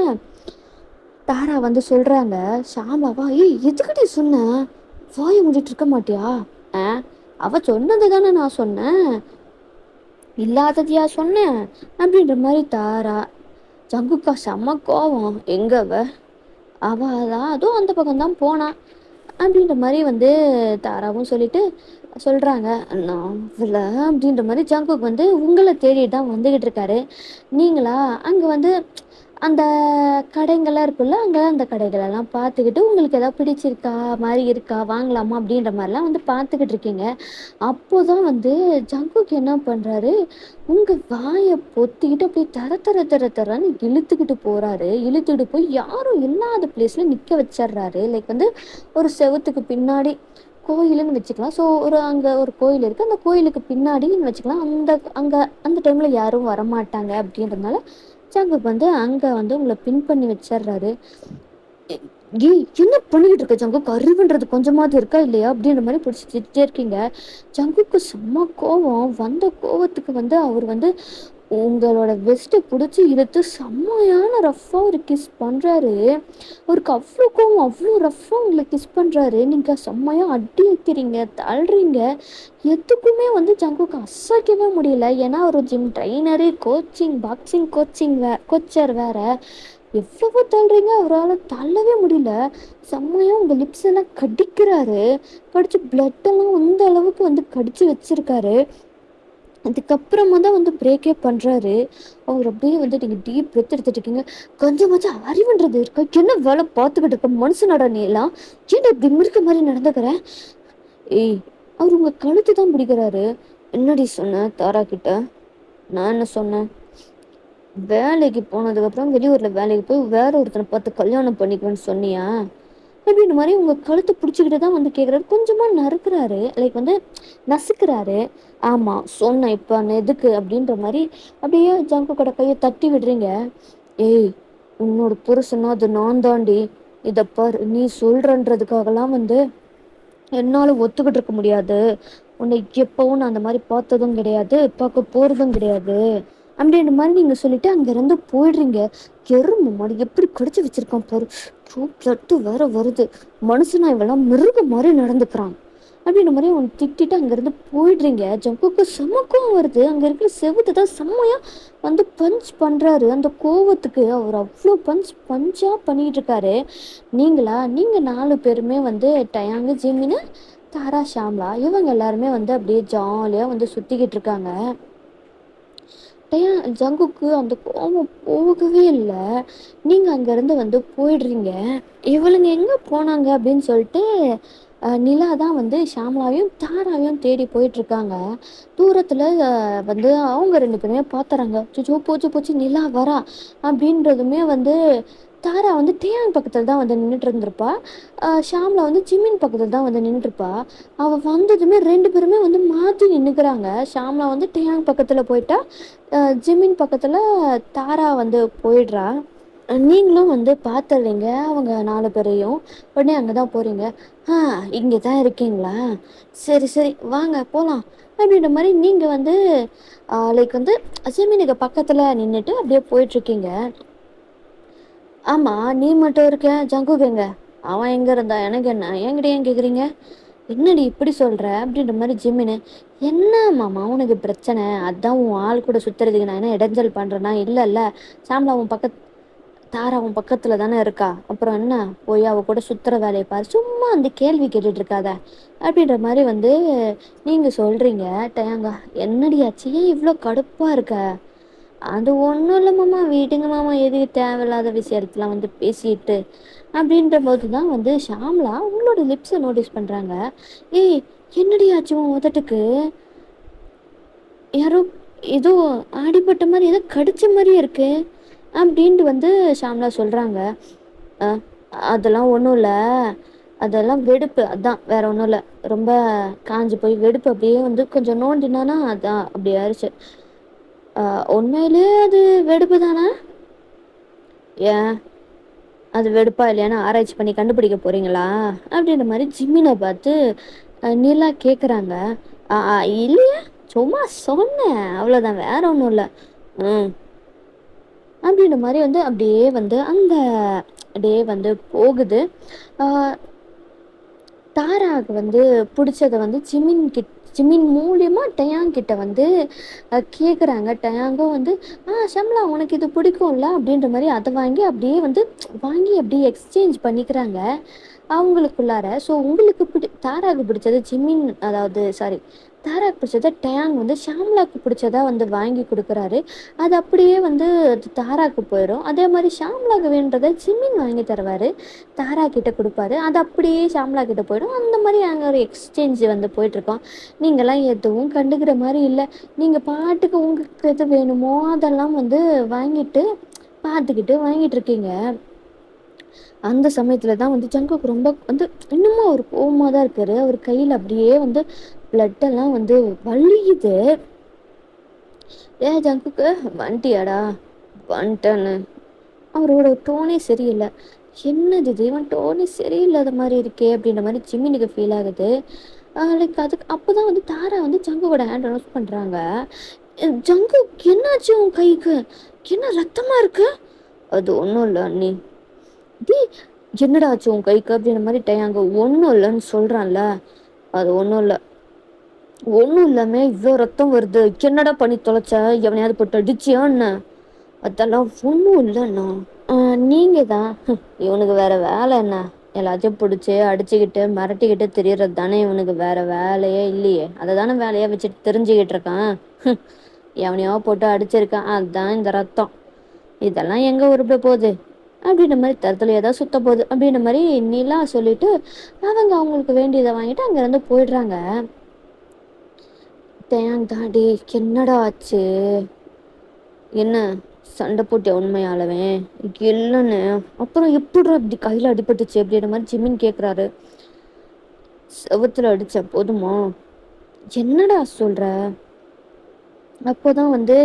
தாரா வந்து சொல்கிறாங்க. ஷாமாவா எதுக்கிட்டே சொன்ன, வாயை முடிட்டு இருக்க மாட்டியா? அவள் சொன்னது தானே நான் சொன்னேன், இல்லாததையா சொன்னேன் அப்படின்ற மாதிரி தாரா. ஜங்குக்கா செம்ம கோவம். அவள் தான் அதுவும் அந்த பக்கம்தான் போனான் அப்படின்ற மாதிரி வந்து தாராவும் சொல்கிறாங்க. நாவல அப்படின்ற மாதிரி ஜங்குக் வந்து உங்களை தேடிட்டு தான் வந்துக்கிட்டு இருக்காரு. நீங்களா அங்கே வந்து அந்த கடைங்கள்லாம் இருக்குல்ல, அங்கே அந்த கடைகளெல்லாம் பார்த்துக்கிட்டு உங்களுக்கு எதாவது பிடிச்சிருக்கா மாதிரி இருக்கா, வாங்கலாமா அப்படின்ற மாதிரிலாம் வந்து பார்த்துக்கிட்டு இருக்கீங்க. அப்போ தான் வந்து ஜங்குக் என்ன பண்ணுறாரு, உங்கள் வாயை பொத்திக்கிட்டு அப்படியே தர தர தர தரன்னு இழுத்துக்கிட்டு போய் யாரும் இல்லாத பிளேஸில் நிற்க வச்சிட்றாரு. லைக் வந்து ஒரு செவத்துக்கு பின்னாடி கோயிலுன்னு வச்சுக்கலாம். ஸோ அங்கே ஒரு கோயில் இருக்குது, அந்த கோயிலுக்கு பின்னாடின்னு வச்சுக்கலாம். அந்த டைமில் யாரும் வரமாட்டாங்க அப்படின்றதுனால ஜங்குக் வந்து அங்கே வந்து உங்களை பின் பண்ணி வச்சிட்றாரு. ஏய் என்ன பண்ணிக்கிட்டு இருக்க ஜங்குக்கு, அறிவுன்றது கொஞ்சமாவது இருக்கா இல்லையா அப்படின்ற மாதிரி பிடிச்சி திட்டே இருக்கீங்க. ஜங்குக்கு செம்ம கோவம். வந்த கோவத்துக்கு வந்து அவர் வந்து உங்களோட வெஸ்ட்டை பிடிச்சி இழுத்து செம்மையான ரஃப்பாக ஒரு கிஸ் பண்ணுறாரு. அவருக்கு அவ்வளோ கோவம், அவ்வளோ ரஃப்பாக உங்களை கிஸ் பண்ணுறாரு. நீங்கள் செம்மையாக அடி வைக்கிறீங்க, தள்ளுறீங்க. எதுக்குமே வந்து ஜங்குக்கு அசைக்கவே முடியல. ஏன்னா ஒரு ஜிம் ட்ரைனரு, கோச்சிங், பாக்ஸிங் கோச்சர் வேற. எவ்வளவோ தள்ளுறீங்க, அவரால் தள்ளவே முடியல. செம்மையாக உங்கள் லிப்ஸ் எல்லாம் கடிக்கிறாரு. கடிச்சு பிளட்டெல்லாம் அந்த அளவுக்கு வந்து கடிச்சு வச்சிருக்காரு. அதுக்கப்புறமா தான் வந்து பிரேக்கே பண்ணுறாரு. அவர் அப்படியே வந்து நீங்கள் டீப் பிரெத் எடுத்துட்டு இருக்கீங்க. கொஞ்சமாச்சும் அறிவுன்றது இருக்கா? என்ன வேலை பார்த்துக்கிட்டு இருக்க மனுஷனோட நீ எல்லாம்? ஏன்டா இப்படி மிருக்க மாதிரி நடந்துக்கிற? ஏய், அவர் உங்கள் கழுத்து தான் பிடிக்கிறாரு. என்னடி சொன்ன தாரா கிட்ட? நான் என்ன சொன்னேன்? வேலைக்கு போனதுக்கப்புறம் வெளியூரில் வேலைக்கு போய் வேற ஒருத்தனை பார்த்து கல்யாணம் பண்ணிக்குவேன்னு சொன்னியா அப்படின்ற மாதிரி உங்கள் கழுத்தை பிடிச்சிக்கிட்டு தான் வந்து கேட்குறாரு. கொஞ்சமாக நறுக்கிறாரு, லைக் வந்து நசுக்கிறாரு. ஆமாம் சொன்னேன், இப்போ எதுக்கு அப்படின்ற மாதிரி அப்படியே ஜங்கு கூட கையை தட்டி விடுறீங்க. ஏய், உன்னோட புருஷனா அது நான் தாண்டி. இதை பார், நீ சொல்கிறன்றதுக்காகலாம் வந்து என்னால் ஒத்துக்கிட்டு இருக்க முடியாது. உன்னை எப்பவும் நான் அந்த மாதிரி பார்த்ததும் கிடையாது, பார்க்க போகிறதும் கிடையாது அப்படின்ற மாதிரி நீங்கள் சொல்லிட்டு அங்கேருந்து போயிடுறீங்க. எறும்பு மாடு எப்படி கடிச்சு வச்சிருக்கான் பாரு. பிளட்டு வேற வருது. மனுஷனா இவெல்லாம் மிருக மாதிரி நடந்துக்கிறான் அப்படின்ற மாதிரி அவன் திட்டிட்டு அங்கேருந்து போயிடுறீங்க. ஜங்குக்கு செமக்கம் வருது. அங்கே இருக்கிற செவுத்து தான் செம்மையாக வந்து பஞ்ச் பண்ணுறாரு. அந்த கோவத்துக்கு அவர் அவ்வளோ பஞ்சாக பண்ணிக்கிட்டு இருக்காரு. நீங்கள் 4 பேருமே வந்து டயாங்கு, ஜிமின்னு, தாரா, ஷாம்லா இவங்க எல்லாருமே வந்து அப்படியே ஜாலியாக வந்து சுற்றிக்கிட்டு இருக்காங்க. ஜங்குக்கு அந்த கோவம் போகவே இல்லை. நீங்கள் அங்கேருந்து வந்து போயிடுறீங்க. இவளுங்க எங்கே போனாங்க அப்படின்னு சொல்லிட்டு நிலா தான் வந்து ஷாம்லாவையும் தாராவையும் தேடி போயிட்டுருக்காங்க. தூரத்தில் வந்து அவங்க 2 பேருமே பார்த்துறாங்க. சுச்சோ போச்சு போச்சு நிலா வரா அப்படின்றதுமே வந்து தாரா வந்து டேயாங் பக்கத்தில் தான் வந்து நின்றுட்டு இருந்திருப்பா. ஷாம்லா வந்து ஜிமின் பக்கத்தில் தான் வந்து நின்றுட்டுருப்பா. அவள் வந்ததுமே 2 பேருமே வந்து மாற்றி நின்றுக்கிறாங்க. ஷாம்லா வந்து டேயாங் பக்கத்தில் போயிட்டா, ஜிமின் பக்கத்தில் தாரா வந்து போயிடுறா. நீங்களும் வந்து பார்த்துடுறீங்க அவங்க 4 பேரையும். உடனே அங்கே தான் போகிறீங்க. இங்கே தான் இருக்கீங்களா? சரி சரி வாங்க போகலாம் அப்படின்ற மாதிரி நீங்கள் வந்து லைக் வந்து ஜிமினுக்கு பக்கத்தில் நின்றுட்டு அப்படியே போயிட்டுருக்கீங்க. ஆமாம், நீ மட்டும் இருக்க, ஜங்குகங்க அவன் எங்கே இருந்தா எனக்கு என்ன? என்கிட்ட ஏன் கேட்குறீங்க? என்னடி இப்படி சொல்கிற அப்படின்ற மாதிரி ஜிம்மினு. என்ன மாமா உனக்கு பிரச்சனை? அதான் உன் ஆள் கூட சுற்றுறதுக்கு நான் என்ன இடைஞ்சல் பண்ணுறேன்னா? இல்லைல்ல, சாம்லா உன் தாரா உன் பக்கத்தில் தானே இருக்கா, அப்புறம் என்ன போய் அவள் கூட சுற்றுற வேலையை பாரு, சும்மா அந்த கேள்வி கேட்டுட்டு இருக்காத அப்படின்ற மாதிரி வந்து நீங்கள் சொல்கிறீங்க. டயாங்கா, என்னடியாச்சு, ஏன் இவ்வளோ கடுப்பாக இருக்க? அது ஒன்றும் இல்லை மாமா, வீட்டுங்க மாமா, எதுக்கு தேவையில்லாத விஷயத்தெலாம் வந்து பேசிட்டு அப்படின்ற போது தான் வந்து ஷாம்லா உங்களோட லிப்ஸை நோட்டீஸ் பண்ணுறாங்க. ஏய், என்னடியாச்சு உன் உதட்டுக்கு? யாரோ ஏதோ அடிபட்ட மாதிரி, ஏதோ கடிச்ச மாதிரியே இருக்கு அப்படின்ட்டு வந்து ஷாம்லா சொல்கிறாங்க. அதெல்லாம் ஒன்றும் இல்லை, அதெல்லாம் வெடுப்பு, அதான் வேற ஒன்றும் இல்லை. ரொம்ப காஞ்சி போய் வெடுப்பு அப்படியே வந்து கொஞ்சம் நோண்டினானா அதான் அப்படி ஆயிடுச்சு. உண்மையிலே அது வெடுப்பு தானே? ஏன் அது வெடுப்பா இல்லையான்னு ஆராய்ச்சி பண்ணி கண்டுபிடிக்க போகிறீங்களா அப்படின்ற மாதிரி ஜிம்மினை பார்த்து நிலா கேட்குறாங்க. இல்லையா, சும்மா சொன்னேன் அவ்வளோதான், வேற ஒன்றும் இல்லை. அப்படின்ற மாதிரி வந்து அப்படியே வந்து அந்த டே வந்து போகுது. தாராவுக்கு வந்து பிடிச்சதை வந்து ஜிமின் மூலியமாக டயாங் கிட்ட வந்து கேட்குறாங்க. டயாங்கும் வந்து ஷம்லா உனக்கு இது பிடிக்கும்ல அப்படின்ற மாதிரி அதை வாங்கி அப்படியே எக்ஸ்சேஞ்ச் பண்ணிக்கிறாங்க அவங்களுக்குள்ளார. ஸோ உங்களுக்கு தாராவுக்கு பிடிச்சது ஜிமின், அதாவது சாரி, தாராவுக்கு பிடிச்சதை டயாங் வந்து ஷாம்லாவுக்கு பிடிச்சதா வந்து வாங்கி கொடுக்குறாரு. அது அப்படியே வந்து அது தாராவுக்கு போயிடும். அதே மாதிரி ஷாம்லாவுக்கு வேண்டதை ஜிமின் வாங்கி தருவார், தாரா கிட்ட கொடுப்பாரு. அது அப்படியே ஷாம்லா கிட்ட போயிடும். அந்த மாதிரி அங்கே ஒரு எக்ஸ்சேஞ்ச் வந்து போயிட்டுருக்கோம். நீங்களாம் எதுவும் கண்டுக்கிற மாதிரி இல்லை. நீங்கள் பாட்டுக்கு உங்களுக்கு எது வேணுமோ அதெல்லாம் வந்து வாங்கிட்டு இருக்கீங்க. அந்த சமயத்தில் தான் வந்து ஜங்குக்கு ரொம்ப வந்து இன்னமும் அவர் கோவமாக தான் இருக்காரு. அவர் கையில் அப்படியே வந்து பிளட்டெல்லாம் வந்து வலியுது. ஜங்குக்கு வந்துட்டியாடா? வந்துட்டேன்னு அவரோட டோனே சரியில்லை. என்னது இது இவன் டோனே சரியில்லாத மாதிரி இருக்கே அப்படின்ற மாதிரி ஜிமினுக்கு ஃபீல் ஆகுது. லைக் அதுக்கு அப்போ தான் வந்து தாரா வந்து ஜங்குவோட ஹேண்ட் ரோஸ் பண்ணுறாங்க. ஜங்கு என்னாச்சு உன் கைக்கு, என்ன ரத்தமாக இருக்கு? அது ஒன்றும் இல்லை அண்ணி. டி என்னடா ஆச்சு உன் கைக்கு அப்படின்ற மாதிரி டயாங்க ஒன்றும் இல்லைன்னு சொல்கிறான்ல. அது ஒன்றும் இல்லை, ஒன்றும் இல்லாமல் இவ்வளோ ரத்தம் வருது, என்னடா பண்ணி தொலைச்ச, எவனையாவது போட்டு அடிச்சியான்னு? அதெல்லாம் ஒன்றும் இல்லைண்ணா. நீங்கள் தான் இவனுக்கு வேறு வேலை என்ன, எல்லாத்தையும் பிடிச்சி அடிச்சுக்கிட்டு மிரட்டிக்கிட்டு திரியிறது தானே இவனுக்கு வேறு வேலையே இல்லையே, அதை தானே வேலையாக வச்சுட்டு தெரிஞ்சுக்கிட்டு இருக்கான். எவனையோ போட்டு அடிச்சிருக்கான், அதுதான் இந்த ரத்தம். இதெல்லாம் எங்கே உருப்பட போகுது அப்படின்ற மாதிரி தரத்துல ஏதாவது சுத்த போகுது அப்படின்ற மாதிரி நிலா சொல்லிட்டு அவங்க அவங்களுக்கு வேண்டியதை வாங்கிட்டு அங்கேருந்து போயிடுறாங்க. தேங் தாடி என்னடா ஆச்சு, என்ன சண்டை போட்டிய உண்மையாலவே? இல்லைன்னு. அப்புறம் எப்படி அப்படி கையில் அடிபட்டுச்சு அப்படின்ற மாதிரி ஜிமின் கேட்குறாரு. செவத்துல அடிச்ச போதுமா? என்னடா சொல்ற? அப்போதான் வந்து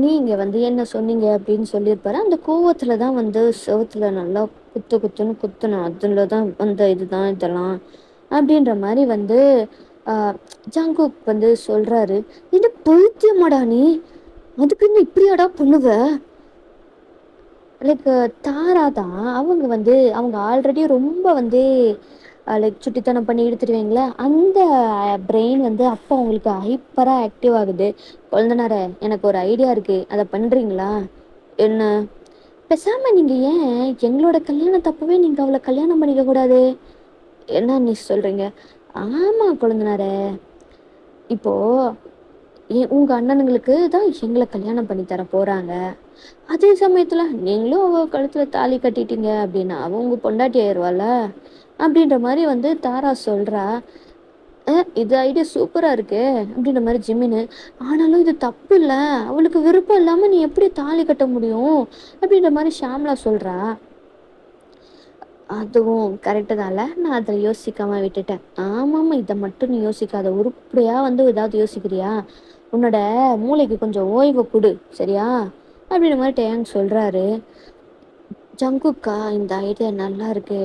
நீங்க வந்து என்ன சொன்னீங்க அப்படின்னு சொல்லியிருப்பாரு. அந்த கோவத்துல தான் வந்து செவத்துல நல்லா குத்து குத்துன்னு குத்துணும், அதுல தான் வந்த இதுதான் இதெல்லாம் அப்படின்ற மாதிரி வந்து ஜங்குக் வந்து சொல்றாரு. என்ன பைத்தியமாடா நீ, அதுக்குன்னு இப்படியாடா பண்ணுவ? லைக் தாரா தான் அவங்க வந்து அவங்க ஆல்ரெடி ரொம்ப வந்து லைக் சுட்டித்தனம் பண்ணி எடுத்துருவீங்களே, அந்த பிரெயின் வந்து அப்போ அவங்களுக்கு ஹைப்பராக ஆக்டிவ் ஆகுது. குழந்தனார எனக்கு ஒரு ஐடியா இருக்குது, அதை பண்ணுறீங்களா? என்ன? பேசாமல் நீங்கள் ஏன் எங்களோட கல்யாணம் தப்பவே நீங்கள் அவளை கல்யாணம் பண்ணிக்க கூடாது? என்ன நீ சொல்கிறீங்க? ஆமாம் குழந்தனார, இப்போது உங்கள் அண்ணனுங்களுக்கு தான் எங்களை கல்யாணம் பண்ணி தர போகிறாங்க. அதே சமயத்தில் நீங்களும் அவள் கழுத்தில் தாலி கட்டிட்டீங்க அப்படின்னா அவள் உங்கள் பொண்டாட்டி ஆயிடுவாள் அப்படின்ற மாதிரி வந்து தாரா சொல்கிறா. இது ஐடியா சூப்பராக இருக்கு அப்படின்ற மாதிரி ஜிமின்னு. ஆனாலும் இது தப்பு இல்லை, அவளுக்கு விருப்பம் இல்லாமல் நீ எப்படி தாலி கட்ட முடியும் அப்படின்ற மாதிரி ஷாம்லா சொல்கிறா. அதுவும் கரெக்டு தான்ல, நான் அதை யோசிக்காமல் விட்டுட்டேன். ஆமாம், இதை மட்டும் நீ யோசிக்காத, உருப்படியாக வந்து ஏதாவது யோசிக்கிறியா? உன்னோட மூளைக்கு கொஞ்சம் ஓய்வு கொடு சரியா அப்படின்ற மாதிரி டேங் சொல்கிறாரு. ஜங்குக்கா இந்த ஐடியா நல்லா இருக்கு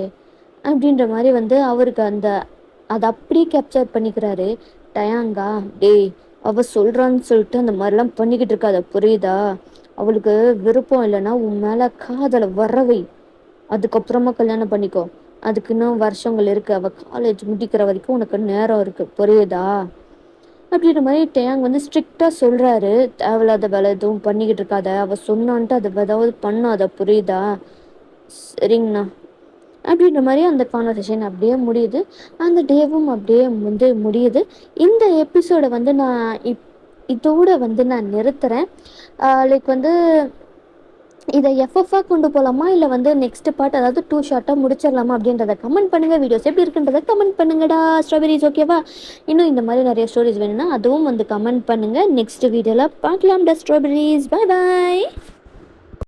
அப்படின்ற மாதிரி வந்து அவருக்கு அந்த அதை அப்படியே கேப்சர் பண்ணிக்கிறாரு. டயாங்கா, டேய் அவ சொல்கிறான்னு சொல்லிட்டு அந்த மாதிரிலாம் பண்ணிக்கிட்டு இருக்காத புரியுதா? அவளுக்கு விருப்பம் இல்லைன்னா உன் மேலே காதலை வரவை, அதுக்கப்புறமா கல்யாணம் பண்ணிக்கோ. அதுக்கு இன்னும் வருஷங்கள் இருக்குது, அவள் காலேஜ் முடிக்கிற வரைக்கும் உனக்கு நேரம் இருக்குது புரியுதா அப்படின்ற மாதிரி டேங் வந்து ஸ்ட்ரிக்டாக சொல்கிறாரு. தேவையில்லாத வேலை எதுவும் பண்ணிக்கிட்டு இருக்காத, அவள் சொன்னான்ட்டு அதை ஏதாவது பண்ணாத புரியுதா? சரிங்கண்ணா அப்படின்ற மாதிரி அந்த கான்வர்சேஷன் அப்படியே முடியுது. அந்த டேவும் அப்படியே வந்து முடியுது. இந்த எபிசோடை வந்து நான் இதோட வந்து நான் நிறுத்துகிறேன். லைக் வந்து இதை எஃப்எஃபாக கொண்டு போகலாமா, இல்லை வந்து நெக்ஸ்ட் பார்ட் அதாவது 2 ஷார்ட்டாக முடிச்சிடலாமா அப்படின்றத கமெண்ட் பண்ணுங்கள். வீடியோஸ் எப்படி இருக்குன்றதை கமெண்ட் பண்ணுங்கடா ஸ்ட்ராபெரிஸ், ஓகேவா? இன்னும் இந்த மாதிரி நிறைய ஸ்டோரிஸ் வேணும்னா அதுவும் வந்து கமெண்ட் பண்ணுங்கள். நெக்ஸ்ட் வீடியோவில் பார்க்கலாம்டா ஸ்ட்ராபெரிஸ். பாய் பாய்.